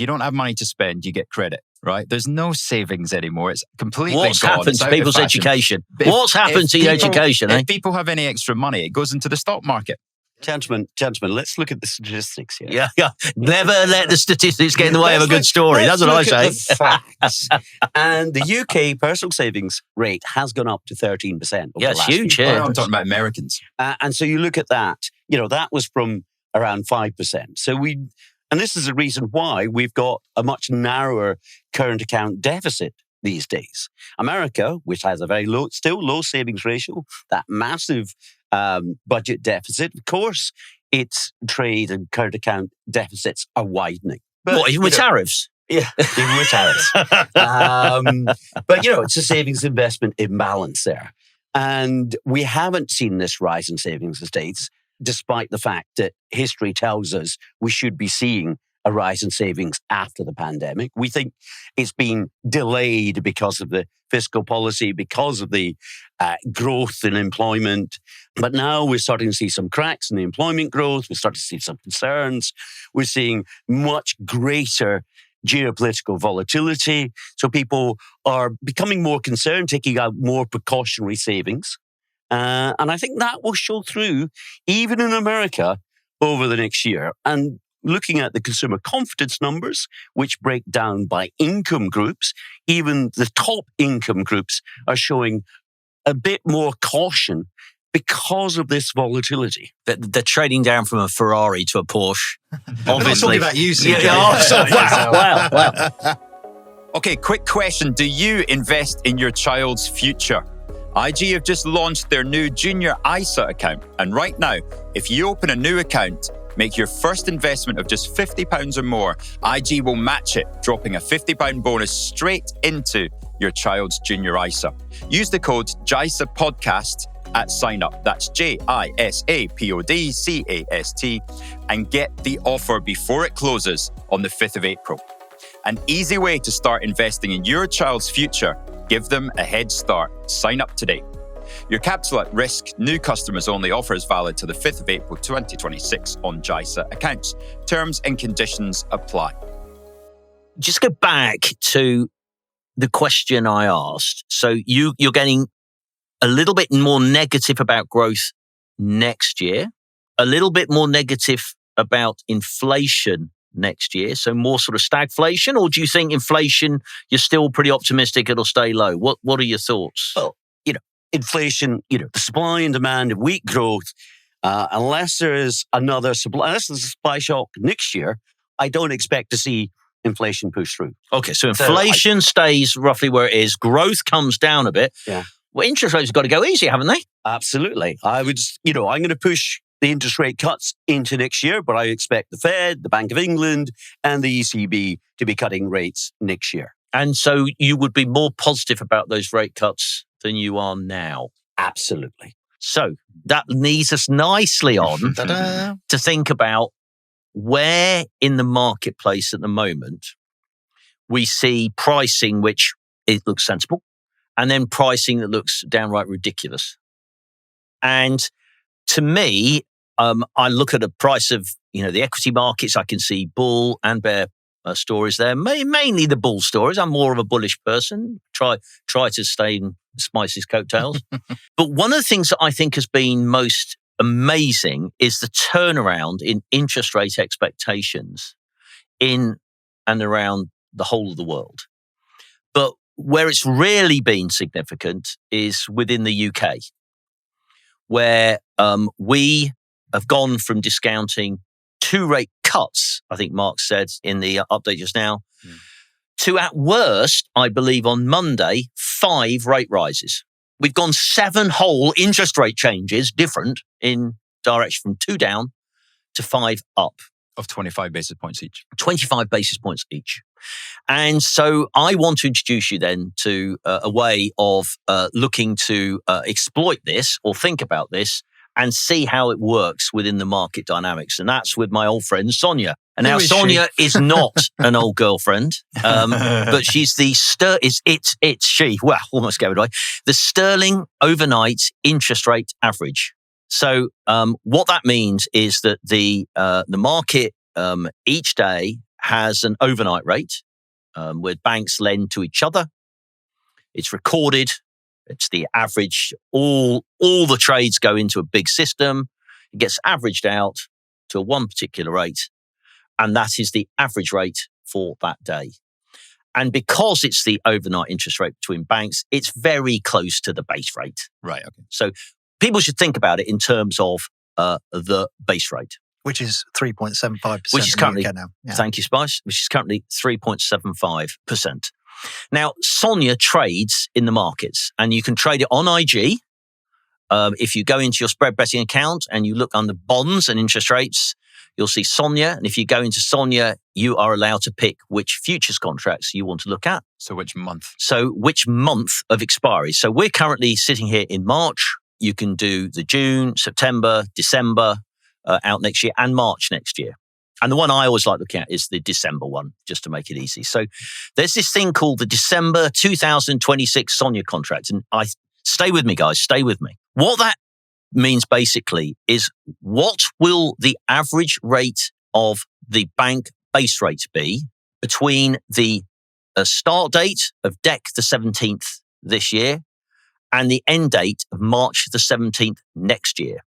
don't have money to spend, you get credit, right? There's no savings anymore. It's completely What's gone. happened to people's education? What's happened to your education? If people have any extra money, it goes into the stock market. Gentlemen, let's look at the statistics here. Yeah. Never let the statistics get in the way of a good story. That's what I say. The facts. And the UK personal savings rate has gone up to 13%. Yeah, it's huge here. I'm talking about Americans. And so you look at that, that was from around 5%. And this is the reason why we've got a much narrower current account deficit these days. America, which has a very low savings ratio, that massive budget deficit, of course, its trade and current account deficits are widening. But, even with tariffs? Yeah, even with tariffs. But, it's a savings investment imbalance there. And we haven't seen this rise in savings in the States despite the fact that history tells us we should be seeing a rise in savings after the pandemic. We think it's been delayed because of the fiscal policy, because of the growth in employment. But now we're starting to see some cracks in the employment growth. We're starting to see some concerns. We're seeing much greater geopolitical volatility. So people are becoming more concerned, taking out more precautionary savings. And I think that will show through, even in America, over the next year. And looking at the consumer confidence numbers, which break down by income groups, even the top income groups are showing a bit more caution because of this volatility. They're trading down from a Ferrari to a Porsche. Obviously. We're not talking about you, CJ. Wow. Okay, quick question. Do you invest in your child's future? IG have just launched their new junior ISA account. And right now, if you open a new account, make your first investment of just £50 or more, IG will match it, dropping a £50 bonus straight into your child's junior ISA. Use the code JISA Podcast at sign up. That's JISAPODCAST and get the offer before it closes on the 5th of April. An easy way to start investing in your child's future. Give them a head start. Sign up today. Your Capital at Risk new customers only offer is valid to the 5th of April 2026 on JISA accounts. Terms and conditions apply. Just go back to the question I asked. So you're getting a little bit more negative about growth next year, a little bit more negative about inflation next year, so more sort of stagflation, or do you think inflation, you're still pretty optimistic it'll stay low? What are your thoughts? Well, inflation, the supply and demand of weak growth, unless there's a supply shock next year, I don't expect to see inflation push through. Okay, so inflation stays roughly where it is, growth comes down a bit. Yeah. Well, interest rates have got to go easy, haven't they? Absolutely. I would, I'm going to push the interest rate cuts into next year, but I expect the Fed, the Bank of England, and the ECB to be cutting rates next year. And so you would be more positive about those rate cuts than you are now? Absolutely. So that leads us nicely on to think about where in the marketplace at the moment we see pricing which it looks sensible, and then pricing that looks downright ridiculous. And to me, I look at the price of the equity markets. I can see bull and bear stories there. Mainly the bull stories. I'm more of a bullish person. Try to stay in Spice's coattails. But one of the things that I think has been most amazing is the turnaround in interest rate expectations in and around the whole of the world. But where it's really been significant is within the UK, where we have gone from discounting 2 rate cuts, I think Mark said in the update just now, to at worst, I believe on Monday, 5 rate rises. We've gone 7 whole interest rate changes, different in direction from 2 down to 5 up. Of 25 basis points each. 25 basis points each. And so I want to introduce you then to a way of looking to exploit this or think about this and see how it works within the market dynamics. And that's with my old friend, Sonia. And now Sonia is not an old girlfriend, but she's the almost gave it away, the sterling overnight interest rate average. So what that means is that the market each day has an overnight rate where banks lend to each other. It's recorded. It's the average. All the trades go into a big system. It gets averaged out to one particular rate, and that is the average rate for that day. And because it's the overnight interest rate between banks, it's very close to the base rate. Right. Okay. So people should think about it in terms of the base rate. Which is 3.75%. Which is currently, now. Yeah. Thank you, Spice, which is currently 3.75%. Now, Sonia trades in the markets, and you can trade it on IG. If you go into your spread betting account and you look under bonds and interest rates, you'll see Sonia. And if you go into Sonia, you are allowed to pick which futures contracts you want to look at. So which month? So which month of expiry. So we're currently sitting here in March. You can do the June, September, December, out next year and March next year. And the one I always like looking at is the December one, just to make it easy. So there's this thing called the December 2026 Sonia contract. And stay with me, guys, stay with me. What that means basically is what will the average rate of the bank base rate be between the start date of DEC the 17th this year and the end date of March the 17th next year.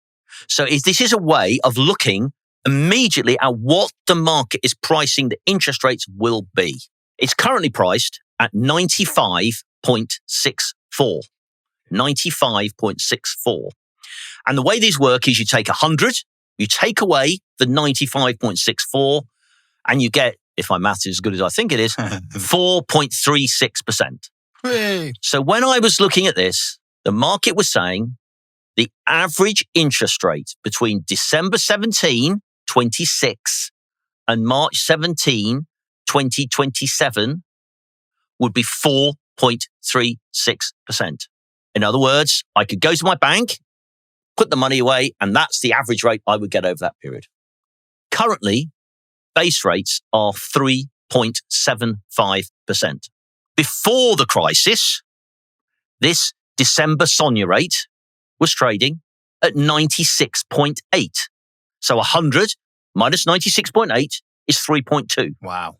So this is a way of looking immediately at what the market is pricing the interest rates will be. It's currently priced at 95.64. 95.64. And the way these work is you take 100, you take away the 95.64, and you get, if my math is as good as I think it is, 4.36%. Hey. So when I was looking at this, the market was saying the average interest rate between December 17, 26 and March 17, 2027 would be 4.36%. In other words, I could go to my bank, put the money away, and that's the average rate I would get over that period. Currently, base rates are 3.75%. Before the crisis, this December Sonia rate was trading at 96.8. So 100 minus 96.8 is 3.2. Wow.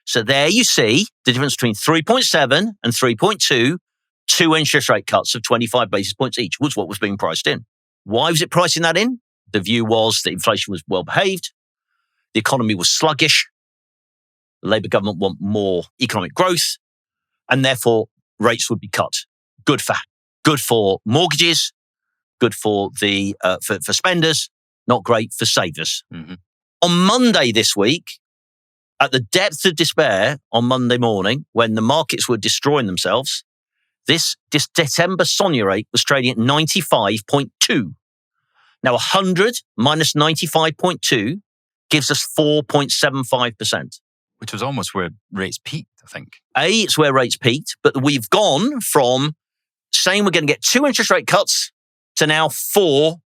So there you see the difference between 3.7 and 3.2, 2 interest rate cuts of 25 basis points each was what was being priced in. Why was it pricing that in? The view was that inflation was well behaved, the economy was sluggish, the Labour government want more economic growth, and therefore rates would be cut. Good for mortgages, good for the for spenders, not great for savers. Mm-hmm. On Monday this week, at the depth of despair on Monday morning, when the markets were destroying themselves, this December Sonia rate was trading at 95.2. Now, 100 minus 95.2 gives us 4.75%. Which was almost where rates peaked, I think. It's where rates peaked, but we've gone from saying we're going to get 2 interest rate cuts to now 4,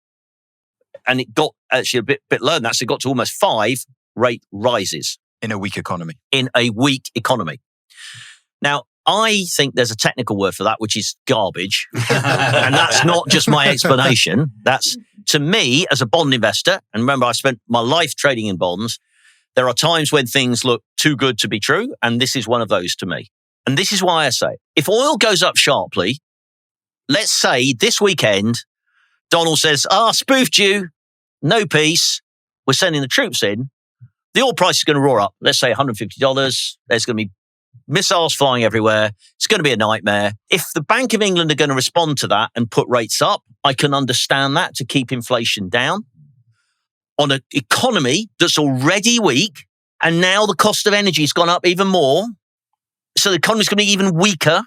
and it got actually a bit lower than that, so it got to almost 5 rate rises. In a weak economy. In a weak economy. Now, I think there's a technical word for that, which is garbage. And that's not just my explanation. That's, to me, as a bond investor, and remember, I spent my life trading in bonds, there are times when things look too good to be true, and this is one of those to me. And this is why I say, if oil goes up sharply, let's say this weekend, Donald says, spoofed you, no peace, we're sending the troops in, the oil price is going to roar up, let's say $150, there's going to be missiles flying everywhere, it's going to be a nightmare. If the Bank of England are going to respond to that and put rates up, I can understand that to keep inflation down. On an economy that's already weak, and now the cost of energy has gone up even more, so the economy's going to be even weaker,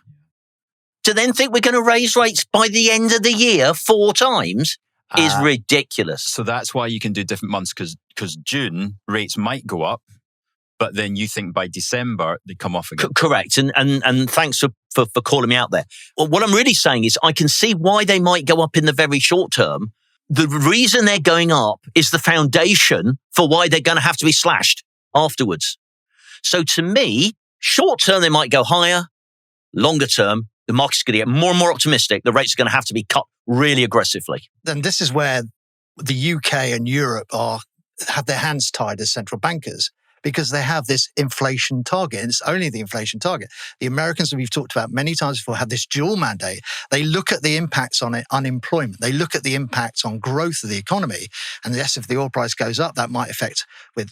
to then think we're going to raise rates by the end of the year 4 times is ridiculous. So that's why you can do different months, because June rates might go up, but then you think by December they come off again. Correct. And thanks for calling me out there. Well, what I'm really saying is I can see why they might go up in the very short term. The reason they're going up is the foundation for why they're going to have to be slashed afterwards. So to me, short term, they might go higher. Longer term, the market's going to get more and more optimistic. The rates are going to have to be cut really aggressively. Then this is where the UK and Europe have their hands tied as central bankers, because they have this inflation target, and it's only the inflation target. The Americans, that we've talked about many times before, have this dual mandate. They look at the impacts on unemployment. They look at the impacts on growth of the economy. And yes, if the oil price goes up, that might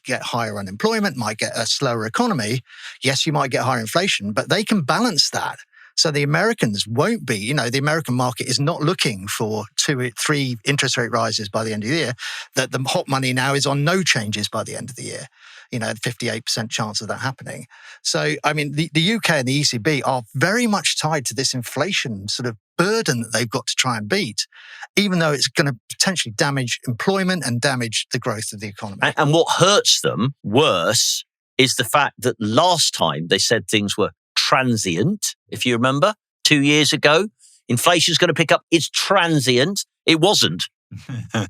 get higher unemployment, might get a slower economy. Yes, you might get higher inflation, but they can balance that. So the Americans won't be, the American market is not looking for 2 or 3 interest rate rises by the end of the year. That the hot money now is on no changes by the end of the year. 58% chance of that happening. So, I mean, the UK and the ECB are very much tied to this inflation sort of burden that they've got to try and beat, even though it's going to potentially damage employment and damage the growth of the economy. And what hurts them worse is the fact that last time they said things were transient. If you remember, 2 years ago, inflation's going to pick up. It's transient. It wasn't.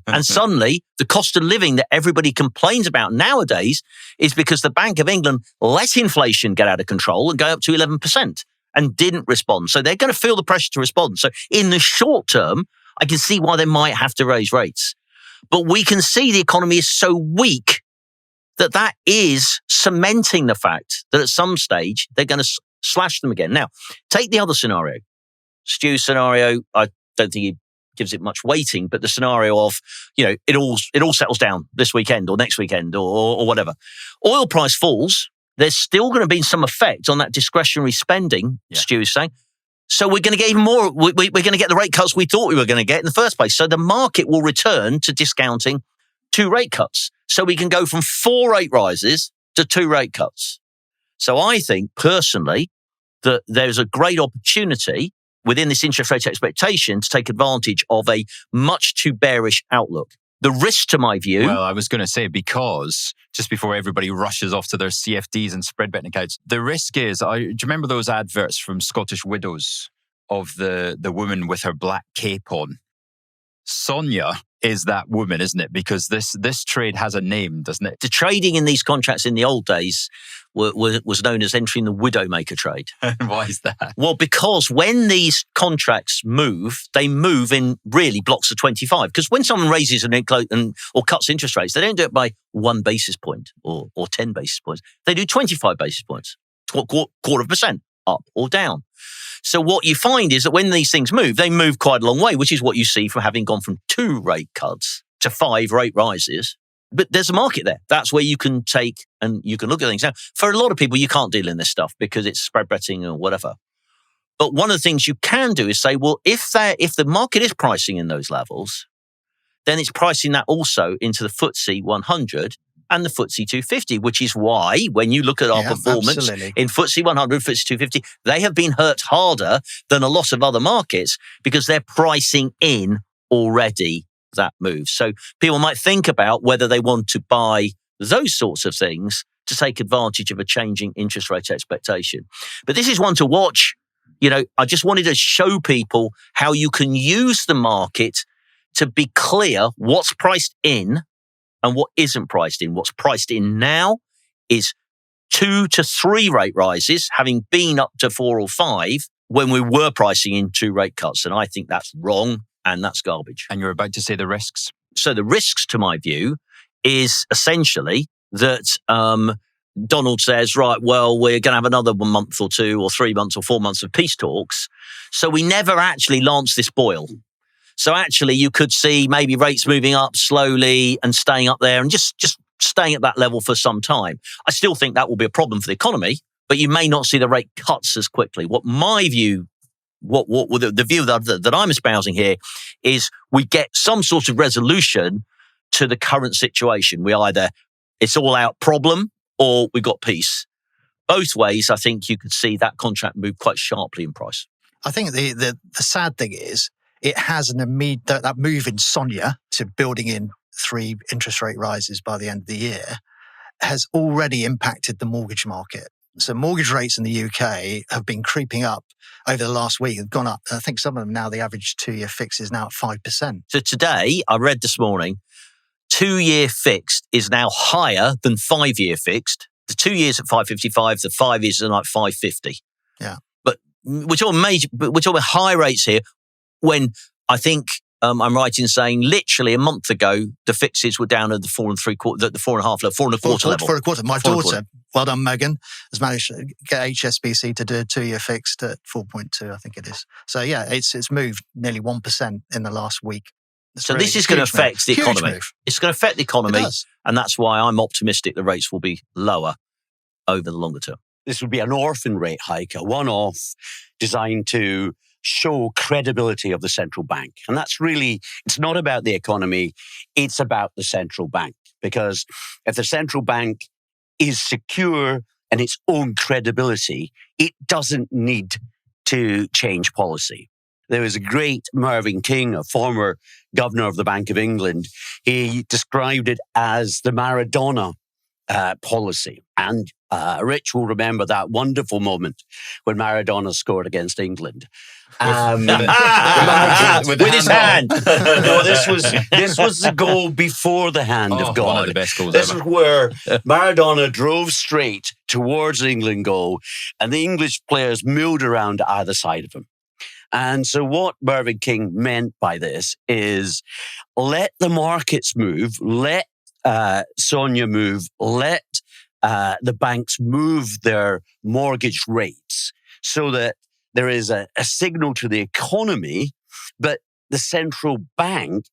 And suddenly, the cost of living that everybody complains about nowadays is because the Bank of England let inflation get out of control and go up to 11% and didn't respond. So they're going to feel the pressure to respond. So in the short term, I can see why they might have to raise rates. But we can see the economy is so weak that is cementing the fact that at some stage they're going to slash them again. Now, take the other scenario. Stu's scenario, I don't think he gives it much weighting, but the scenario of, it all settles down this weekend or next weekend or whatever. Oil price falls. There's still going to be some effect on that discretionary spending, Stu is saying. So we're going to get even more. We're going to get the rate cuts we thought we were going to get in the first place. So the market will return to discounting 2 rate cuts. So we can go from 4 rate rises to 2 rate cuts. So I think personally that there's a great opportunity within this interest rate expectation to take advantage of a much too bearish outlook. The risk, to my view... Well, I was going to say, because just before everybody rushes off to their CFDs and spread betting accounts, the risk is, do you remember those adverts from Scottish Widows of the woman with her black cape on? Sonia is that woman, isn't it? Because this trade has a name, doesn't it? The trading in these contracts in the old days was known as entering the widowmaker trade. Why is that? Well, because when these contracts move, they move in really blocks of 25. Because when someone raises or cuts interest rates, they don't do it by 1 basis point or 10 basis points. They do 25 basis points, quarter % up or down. So what you find is that when these things move, they move quite a long way, which is what you see from having gone from 2 rate cuts to 5 rate rises. But there's a market there. That's where you can take and you can look at things. Now, for a lot of people, you can't deal in this stuff because it's spread betting or whatever. But one of the things you can do is say, well, if the market is pricing in those levels, then it's pricing that also into the FTSE 100 and the FTSE 250, which is why when you look at our performance in FTSE 100, FTSE 250, they have been hurt harder than a lot of other markets because they're pricing in already that move. So people might think about whether they want to buy those sorts of things to take advantage of a changing interest rate expectation. But this is one to watch. I just wanted to show people how you can use the market to be clear what's priced in and what isn't priced in. What's priced in now is 2 to 3 rate rises, having been up to 4 or 5 when we were pricing in 2 rate cuts. And I think that's wrong and that's garbage. And you're about to say the risks? So the risks, to my view, is essentially that Donald says, right, well, we're going to have another 1 month or 2 or 3 months or 4 months of peace talks. So we never actually lance this boil. So actually, you could see maybe rates moving up slowly and staying up there and just staying at that level for some time. I still think that will be a problem for the economy, but you may not see the rate cuts as quickly. What my view, the view that I'm espousing here is we get some sort of resolution to the current situation. We either it's all out problem or we've got peace. Both ways, I think you could see that contract move quite sharply in price. I think the sad thing is, it has that move in Sonia to building in 3 interest rate rises by the end of the year has already impacted the mortgage market. So mortgage rates in the UK have been creeping up over the last week. They've gone up. I think some of them now, the average 2-year fix is now at 5%. So today, I read this morning, 2-year fixed is now higher than 5-year fixed. The 2 years at 5.55, the 5 years are like 5.50. Yeah. But we're talking high rates here. When I think I'm right in saying literally a month ago, the fixes were down at the 4.75, the 4.5 level, 4.25 level. 4.25. My daughter, well done, Megan, has managed to get HSBC to do a 2-year fixed at 4.2, I think it is. So yeah, it's moved nearly 1% in the last week. So this is going to affect the economy. It's going to affect the economy, and that's why I'm optimistic the rates will be lower over the longer term. This would be an orphan rate hike, a one-off designed to show credibility of the central bank. And that's really, it's not about the economy, it's about the central bank. Because if the central bank is secure in its own credibility, it doesn't need to change policy. There was a great Mervyn King, a former governor of the Bank of England. He described it as the Maradona policy. And Rich will remember that wonderful moment when Maradona scored against England. with his hand. No, this was the goal before the hand of God. One of the best goals This ever. is where Maradona drove straight towards the England goal, and the English players milled around either side of him. And so what Mervyn King meant by this is let the markets move, let Sonia move, let the banks move their mortgage rates so that there is a signal to the economy, but the central bank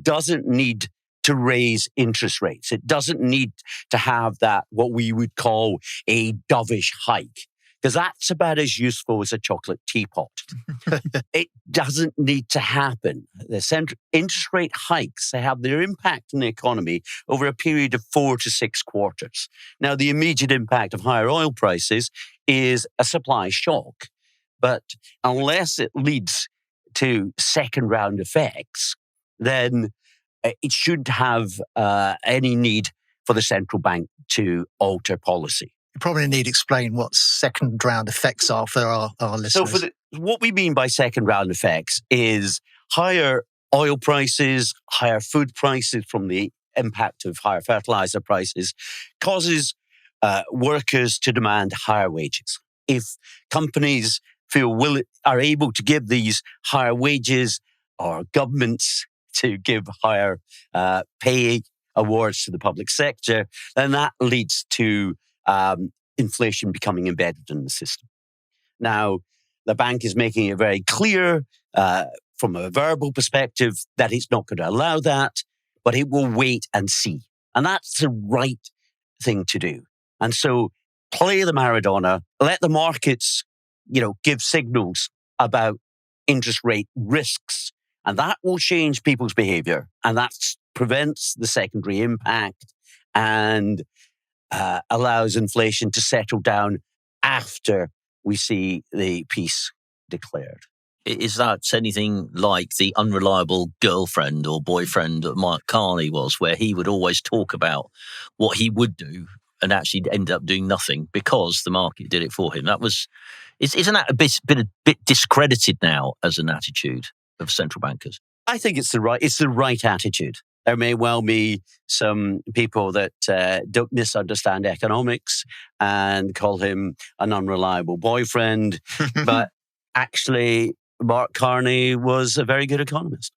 doesn't need to raise interest rates. It doesn't need to have that, what we would call a dovish hike, because that's about as useful as a chocolate teapot. It doesn't need to happen. The interest rate hikes, they have their impact on the economy over a period of 4 to 6 quarters. Now, the immediate impact of higher oil prices is a supply shock. But unless it leads to second round effects, then it shouldn't have any need for the central bank to alter policy. You probably need to explain what second round effects are for our listeners. So what we mean by second round effects is higher oil prices, higher food prices from the impact of higher fertilizer prices causes workers to demand higher wages. If companies are able to give these higher wages, or governments to give higher pay awards to the public sector, then that leads to inflation becoming embedded in the system. Now, the bank is making it very clear from a verbal perspective that it's not going to allow that, but it will wait and see. And that's the right thing to do. And so play the Maradona, let the markets give signals about interest rate risks, and that will change people's behavior, and that prevents the secondary impact and allows inflation to settle down after we see the peace declared. Is that anything like the unreliable girlfriend or boyfriend that Mark Carney was, where he would always talk about what he would do and actually end up doing nothing because the market did it for him? Isn't that a bit discredited now as an attitude of central bankers? I think it's the right attitude. There may well be some people that don't misunderstand economics and call him an unreliable boyfriend, but actually, Mark Carney was a very good economist.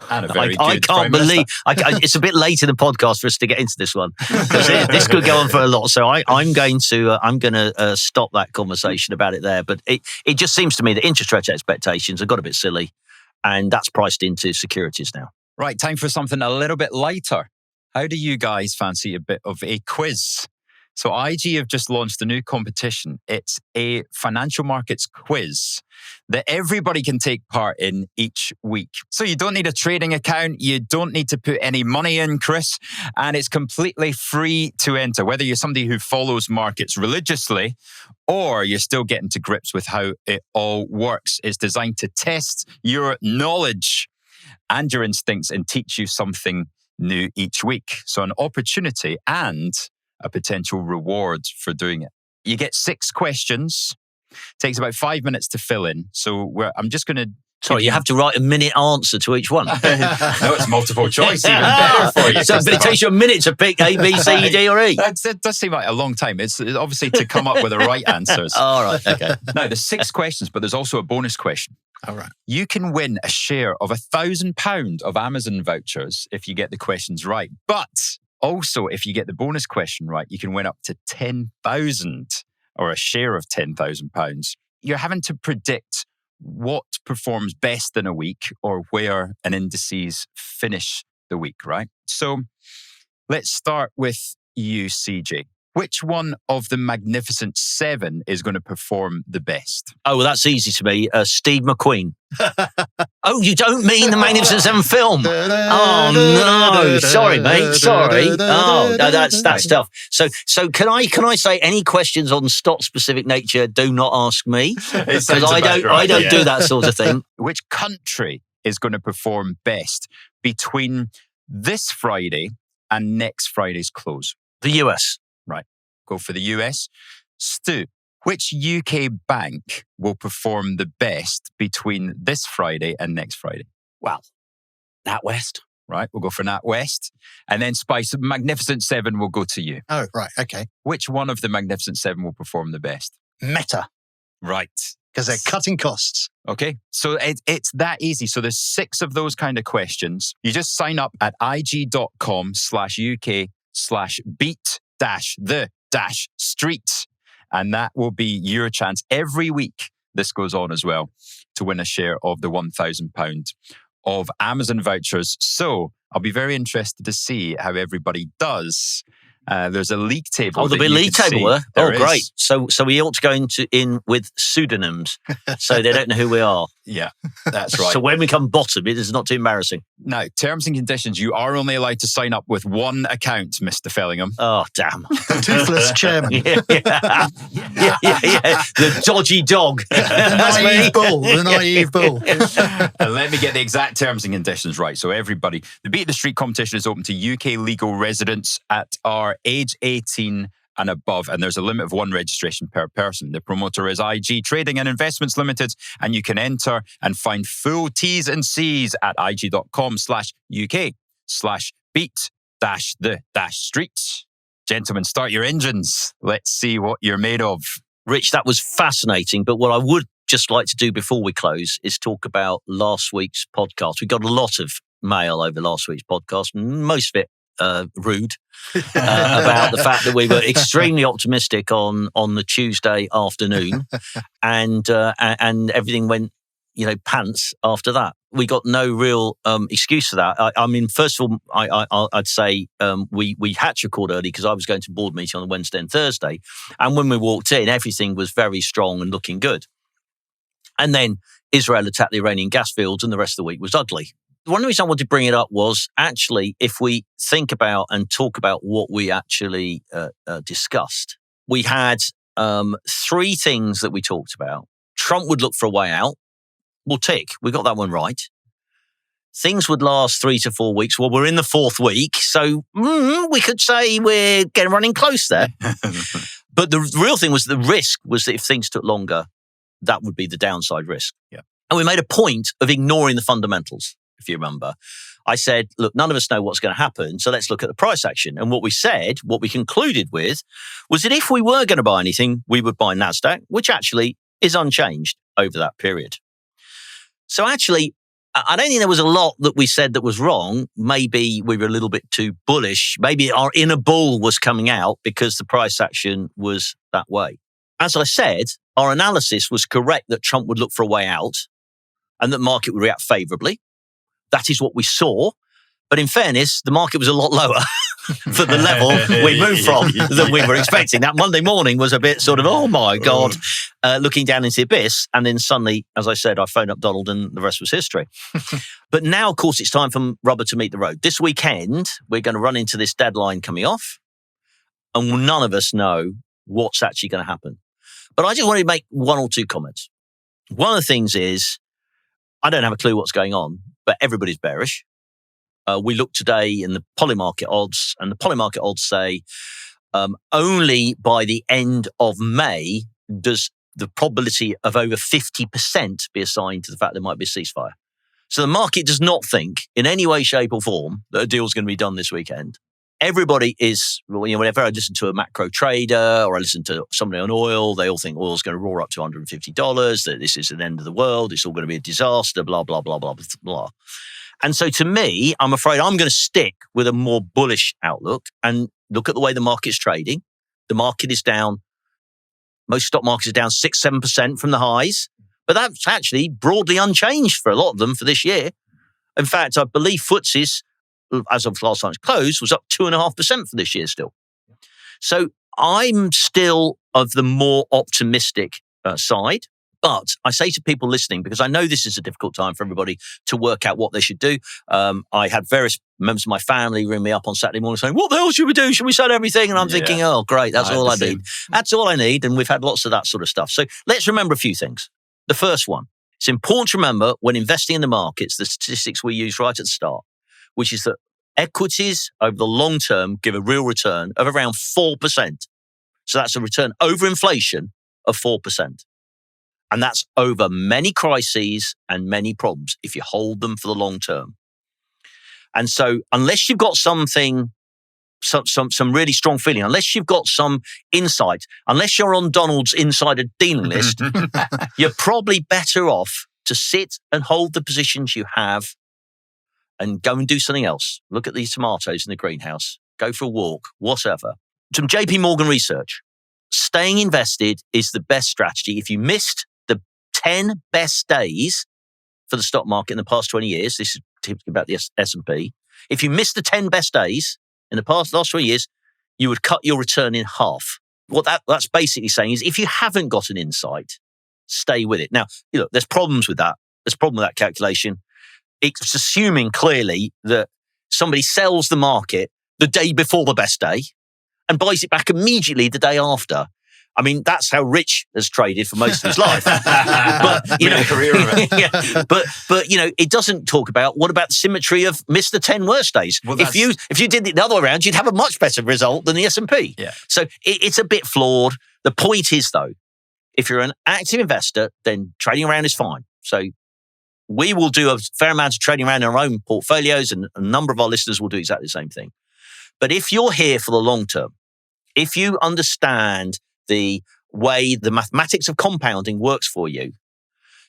And a very I good can't Prime believe Minister. it's a bit late in the podcast for us to get into this one, because this could go on for a lot. So I'm going to stop that conversation about it there. But it just seems to me that interest rate expectations have got a bit silly, and that's priced into securities now. Right, time for something a little bit lighter. How do you guys fancy a bit of a quiz? So IG have just launched a new competition. It's a financial markets quiz that everybody can take part in each week. So you don't need a trading account. You don't need to put any money in, Chris. And it's completely free to enter, whether you're somebody who follows markets religiously or you're still getting to grips with how it all works. It's designed to test your knowledge and your instincts and teach you something new each week. So an opportunity and a potential reward for doing it. You get 6 questions. Takes about 5 minutes to fill in. So I'm just going to... Sorry, you have to write a minute answer to each one. No, it's multiple choice, even better for you. But it takes you a minute to pick A, B, C, D or E. That does seem like a long time. It's obviously to come up with the right answers. All right, okay. Now, there's 6 questions, but there's also a bonus question. All right. You can win a share of £1,000 of Amazon vouchers if you get the questions right. But also, if you get the bonus question right, you can win up to 10,000 or a share of £10,000. You're having to predict what performs best in a week or where an indices finish the week, right? So let's start with you, CJ. Which one of the Magnificent 7 is going to perform the best? Oh, well, that's easy to me. Steve McQueen. Oh, you don't mean the Magnificent 7 film? Oh, no. Sorry, mate. Sorry. Oh, no, that's tough. So can I say any questions on stock-specific nature, do not ask me? Because I don't do that sort of thing. Which country is going to perform best between this Friday and next Friday's close? The US. Right. Go for the US. Stu, Which UK bank will perform the best between this Friday and next Friday? Well, NatWest. Right, we'll go for NatWest. And then Spice, Magnificent Seven will go to you. Oh, right. Okay. Which one of the Magnificent Seven will perform the best? Meta, Right. because they're cutting costs. Okay, so it's that easy. So there's 6 of those kind of questions. You just sign up at ig.com/UK/beat-the-street. And that will be your chance every week. This goes on as well to win a share of the £1,000 of Amazon vouchers. So I'll be very interested to see how everybody does. There's a league table. Oh, there'll be a league table, were? There Oh, great. is. So we ought to go in with pseudonyms so they don't know who we are. Yeah, that's right. So when we come bottom, it is not too embarrassing. Now, terms and conditions, you are only allowed to sign up with one account, Mr. Fellingham. Oh, damn. Toothless chairman. Yeah. The dodgy dog. That's me. The naive bull. And let me get the exact terms and conditions right. So everybody, the Beat the Street competition is open to UK legal residents at our age 18 and above, and there's a limit of 1 registration per person. The promoter is IG Trading and Investments Limited, and you can enter and find full T's and C's at ig.com/UK/beat-the-street. Gentlemen, start your engines. Let's see what you're made of. Rich, that was fascinating. But what I would just like to do before we close is talk about last week's podcast. We got a lot of mail over last week's podcast, most of it rude, about the fact that we were extremely optimistic on the Tuesday afternoon, and everything went, pants after that. We got no real excuse for that. I mean, first of all, I'd say we had to record early because I was going to board meeting on Wednesday and Thursday, and when we walked in, everything was very strong and looking good. And then Israel attacked the Iranian gas fields, and the rest of the week was ugly. One of the reasons I wanted to bring it up was actually, if we think about and talk about what we actually discussed, we had 3 things that we talked about. Trump would look for a way out. Well, tick, we got that one right. Things would last 3 to 4 weeks. Well, we're in the 4th week, so we could say we're getting running close there. But the real thing was the risk was that if things took longer, that would be the downside risk. Yeah. And we made a point of ignoring the fundamentals. If you remember, I said, look, none of us know what's going to happen, so let's look at the price action. And what we concluded with, was that if we were going to buy anything, we would buy NASDAQ, which actually is unchanged over that period. So actually, I don't think there was a lot that we said that was wrong. Maybe we were a little bit too bullish. Maybe our inner bull was coming out because the price action was that way. As I said, our analysis was correct that Trump would look for a way out and that market would react favorably. That is what we saw. But in fairness, the market was a lot lower for the level we moved from than we were expecting. That Monday morning was a bit sort of, oh my God, looking down into the abyss. And then suddenly, as I said, I phoned up Donald and the rest was history. But now, of course, it's time for rubber to meet the road. This weekend, we're going to run into this deadline coming off. And none of us know what's actually going to happen. But I just wanted to make 1 or 2 comments. One of the things is, I don't have a clue what's going on, but everybody's bearish. We look today in the polymarket odds, and the polymarket odds say only by the end of May does the probability of over 50% be assigned to the fact there might be a ceasefire. So the market does not think in any way, shape or form that a deal's going to be done this weekend. Everybody is, whenever I listen to a macro trader or I listen to somebody on oil, they all think oil's going to roar up to $150, that this is the end of the world, it's all going to be a disaster, blah, blah, blah, blah, blah. And so to me, I'm afraid I'm going to stick with a more bullish outlook and look at the way the market's trading. The market is down. Most stock markets are down 6-7% from the highs, but that's actually broadly unchanged for a lot of them for this year. In fact, I believe FTSE's, as of last night's close, was up 2.5% for this year still. So I'm still of the more optimistic side. But I say to people listening, because I know this is a difficult time for everybody to work out what they should do. I had various members of my family ring me up on Saturday morning saying, what the hell should we do? Should we sell everything? And I'm thinking, oh, great, that's all I need. That's all I need. And we've had lots of that sort of stuff. So let's remember a few things. The first one, it's important to remember when investing in the markets, the statistics we used right at the start, which is that equities over the long term give a real return of around 4%. So that's a return over inflation of 4%. And that's over many crises and many problems if you hold them for the long term. And so unless you've got something, some really strong feeling, unless you've got some insight, unless you're on Donald's insider dealing list, you're probably better off to sit and hold the positions you have and go and do something else. Look at these tomatoes in the greenhouse, go for a walk, whatever. Some JP Morgan research. Staying invested is the best strategy. If you missed the 10 best days for the stock market in the past 20 years, this is typically about the S&P. If you missed the 10 best days in the last 20 years, you would cut your return in half. What that's basically saying is if you haven't got an insight, stay with it. Now, there's problems with that. There's a problem with that calculation. It's assuming clearly that somebody sells the market the day before the best day and buys it back immediately the day after. I mean, that's how Rich has traded for most of his life. But career of it. Yeah, but it doesn't talk about what about the symmetry of miss the 10 worst days. Well, if you did it the other way around, you'd have a much better result than the S&P. Yeah. So it's a bit flawed. The point is, though, if you're an active investor, then trading around is fine. So we will do a fair amount of trading around in our own portfolios, and a number of our listeners will do exactly the same thing. But if you're here for the long term, if you understand the way the mathematics of compounding works for you,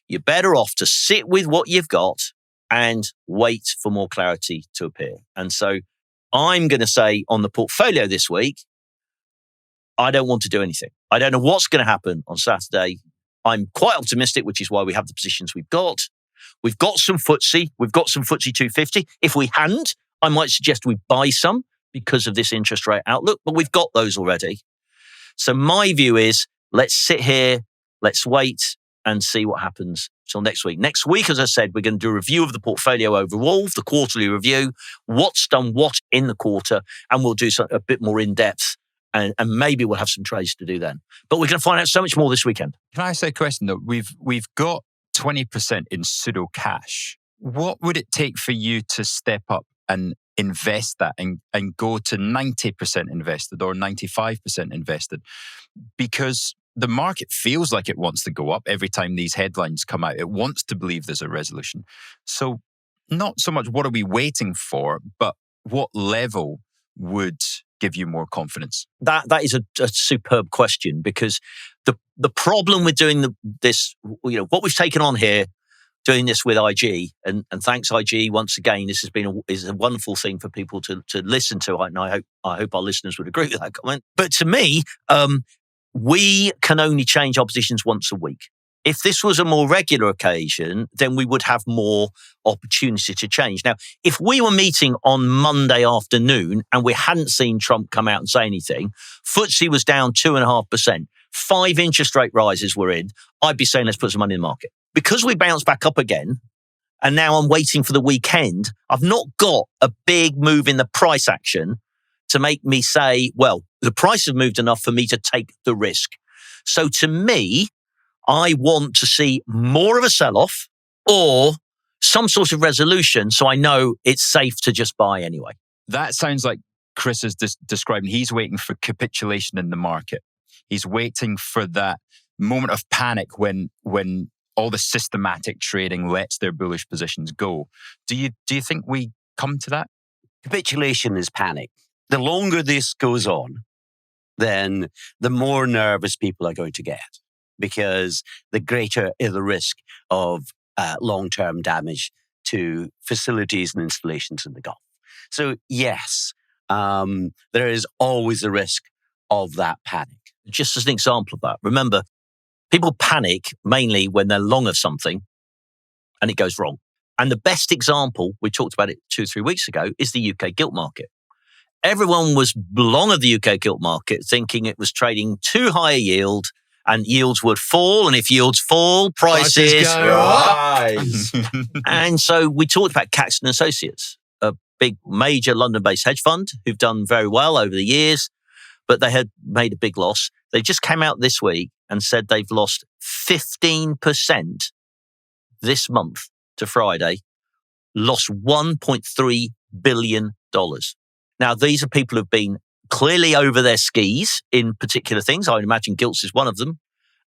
you're better off to sit with what you've got and wait for more clarity to appear. And so I'm going to say on the portfolio this week, I don't want to do anything. I don't know what's going to happen on Saturday. I'm quite optimistic, which is why we have the positions we've got. We've got some FTSE. We've got some FTSE 250. If we hadn't, I might suggest we buy some because of this interest rate outlook, but we've got those already. So my view is let's sit here, let's wait and see what happens till next week. Next week, as I said, we're going to do a review of the portfolio overall, the quarterly review, what's done what in the quarter, and we'll do a bit more in depth. And maybe we'll have some trades to do then. But we're going to find out so much more this weekend. Can I say a question though? We've got 20% in pseudo cash. What would it take for you to step up and invest that and go to 90% invested or 95% invested? Because the market feels like it wants to go up every time these headlines come out. It wants to believe there's a resolution. So not so much what are we waiting for, but what level would give you more confidence? That is a superb question, because the problem with doing this, what we've taken on here, doing this with IG, and thanks IG once again. This has been is a wonderful thing for people to listen to, and I hope our listeners would agree with that comment. But to me, we can only change our positions once a week. If this was a more regular occasion, then we would have more opportunity to change. Now, if we were meeting on Monday afternoon and we hadn't seen Trump come out and say anything, FTSE was down 2.5%, 5 interest rate rises were in, I'd be saying let's put some money in the market. Because we bounced back up again, and now I'm waiting for the weekend, I've not got a big move in the price action to make me say, well, the price has moved enough for me to take the risk. So to me, I want to see more of a sell-off or some sort of resolution so I know it's safe to just buy anyway. That sounds like Chris is describing. He's waiting for capitulation in the market. He's waiting for that moment of panic when all the systematic trading lets their bullish positions go. Do you think we come to that? Capitulation is panic. The longer this goes on, then the more nervous people are going to get, because the greater is the risk of long-term damage to facilities and installations in the Gulf. So yes, there is always a risk of that panic. Just as an example of that, remember, people panic mainly when they're long of something and it goes wrong. And the best example, we talked about it 2 or 3 weeks ago, is the UK gilt market. Everyone was long of the UK gilt market, thinking it was trading too high a yield and yields would fall. And if yields fall, prices rise. And so we talked about Caxton Associates, a big major London-based hedge fund who've done very well over the years, but they had made a big loss. They just came out this week and said they've lost 15% this month to Friday, lost $1.3 billion. Now, these are people who've been clearly over their skis in particular things. I would imagine gilts is one of them.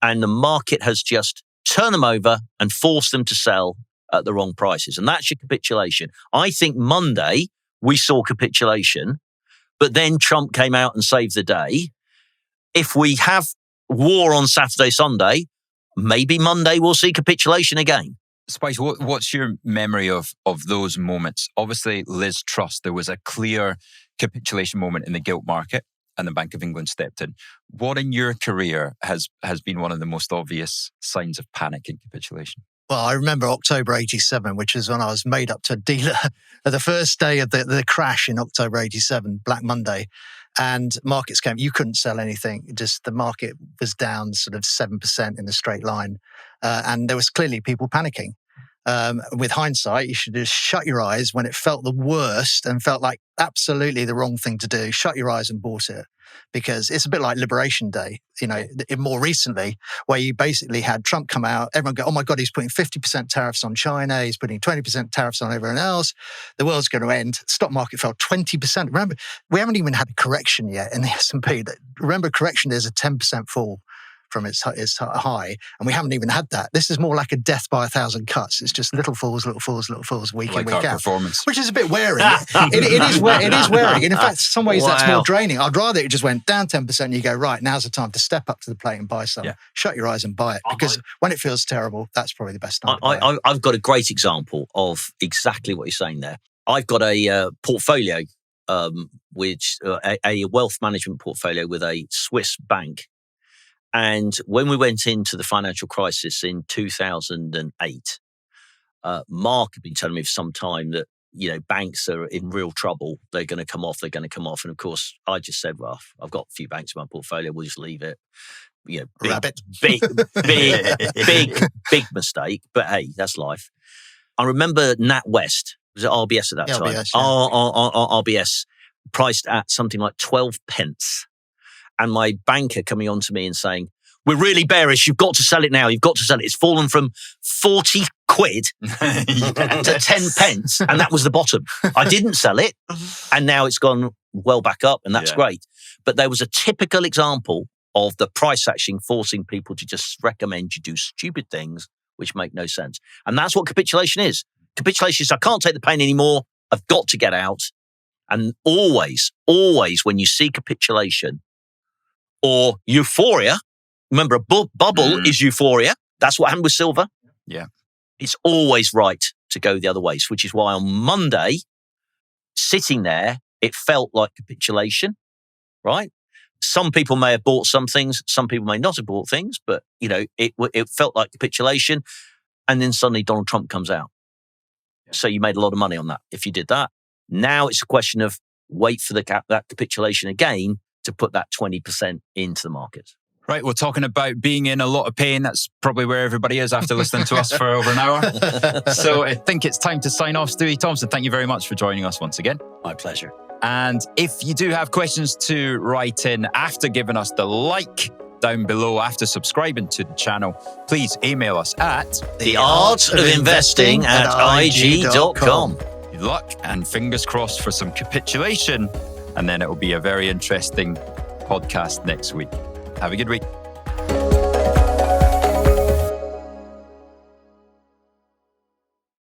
and the market has just turned them over and forced them to sell at the wrong prices. And that's your capitulation. I think Monday we saw capitulation, but then Trump came out and saved the day. If we have war on Saturday, Sunday, maybe Monday we'll see capitulation again. Spice, what's your memory of those moments? Obviously, Liz Truss, there was a clear capitulation moment in the gilt market and the Bank of England stepped in. What in your career has been one of the most obvious signs of panic and capitulation? Well, I remember October 87, which is when I was made up to a dealer the first day of the crash in October 87, Black Monday. And markets came, you couldn't sell anything. Just the market was down sort of 7% in a straight line. And there was clearly people panicking. With hindsight, you should just shut your eyes when it felt the worst and felt like absolutely the wrong thing to do. Shut your eyes and bought it. Because it's a bit like Liberation Day, more recently, where you basically had Trump come out, everyone go, oh my God, he's putting 50% tariffs on China, he's putting 20% tariffs on everyone else, the world's going to end. Stock market fell 20%. Remember, we haven't even had a correction yet in the S&P. Remember, correction is a 10% fall from its high, and we haven't even had that. This is more like a death by 1,000 cuts. It's just little falls, week in, week out. Performance. Which is a bit wearing. It is wearing. And in fact, in some ways, that's more draining. I'd rather it just went down 10% and you go, right, now's the time to step up to the plate and buy some. Yeah. Shut your eyes and buy it. Because when it feels terrible, that's probably the best time to buy it. I've got a great example of exactly what you're saying there. I've got a portfolio, which a wealth management portfolio with a Swiss bank. And when we went into the financial crisis in 2008, Mark had been telling me for some time that, banks are in real trouble. They're going to come off. And of course, I just said, well, I've got a few banks in my portfolio. We'll just leave it. Big mistake. But hey, that's life. I remember NatWest, was it RBS at that time? RBS, yeah. RBS priced at something like 12 pence. And my banker coming on to me and saying, we're really bearish. You've got to sell it now. You've got to sell it. It's fallen from 40 quid to 10 pence. And that was the bottom. I didn't sell it. And now it's gone well back up. And that's great. But there was a typical example of the price action forcing people to just recommend you do stupid things which make no sense. And that's what capitulation is. Capitulation is, I can't take the pain anymore. I've got to get out. And always when you see capitulation, or euphoria. Remember, a bubble is euphoria. That's what happened with silver. Yeah. It's always right to go the other way, which is why on Monday, sitting there, it felt like capitulation, right? Some people may have bought some things. Some people may not have bought things, but, it felt like capitulation. And then suddenly Donald Trump comes out. Yeah. So you made a lot of money on that if you did that. Now it's a question of wait for that capitulation again to put that 20% into the market. Right, we're talking about being in a lot of pain. That's probably where everybody is after listening to us for over an hour. So I think it's time to sign off. Stu Thompson, thank you very much for joining us once again. My pleasure. And if you do have questions to write in after giving us the like down below, after subscribing to the channel, please email us at theartofinvesting@ig.com. Good luck and fingers crossed for some capitulation. And then it will be a very interesting podcast next week. Have a good week.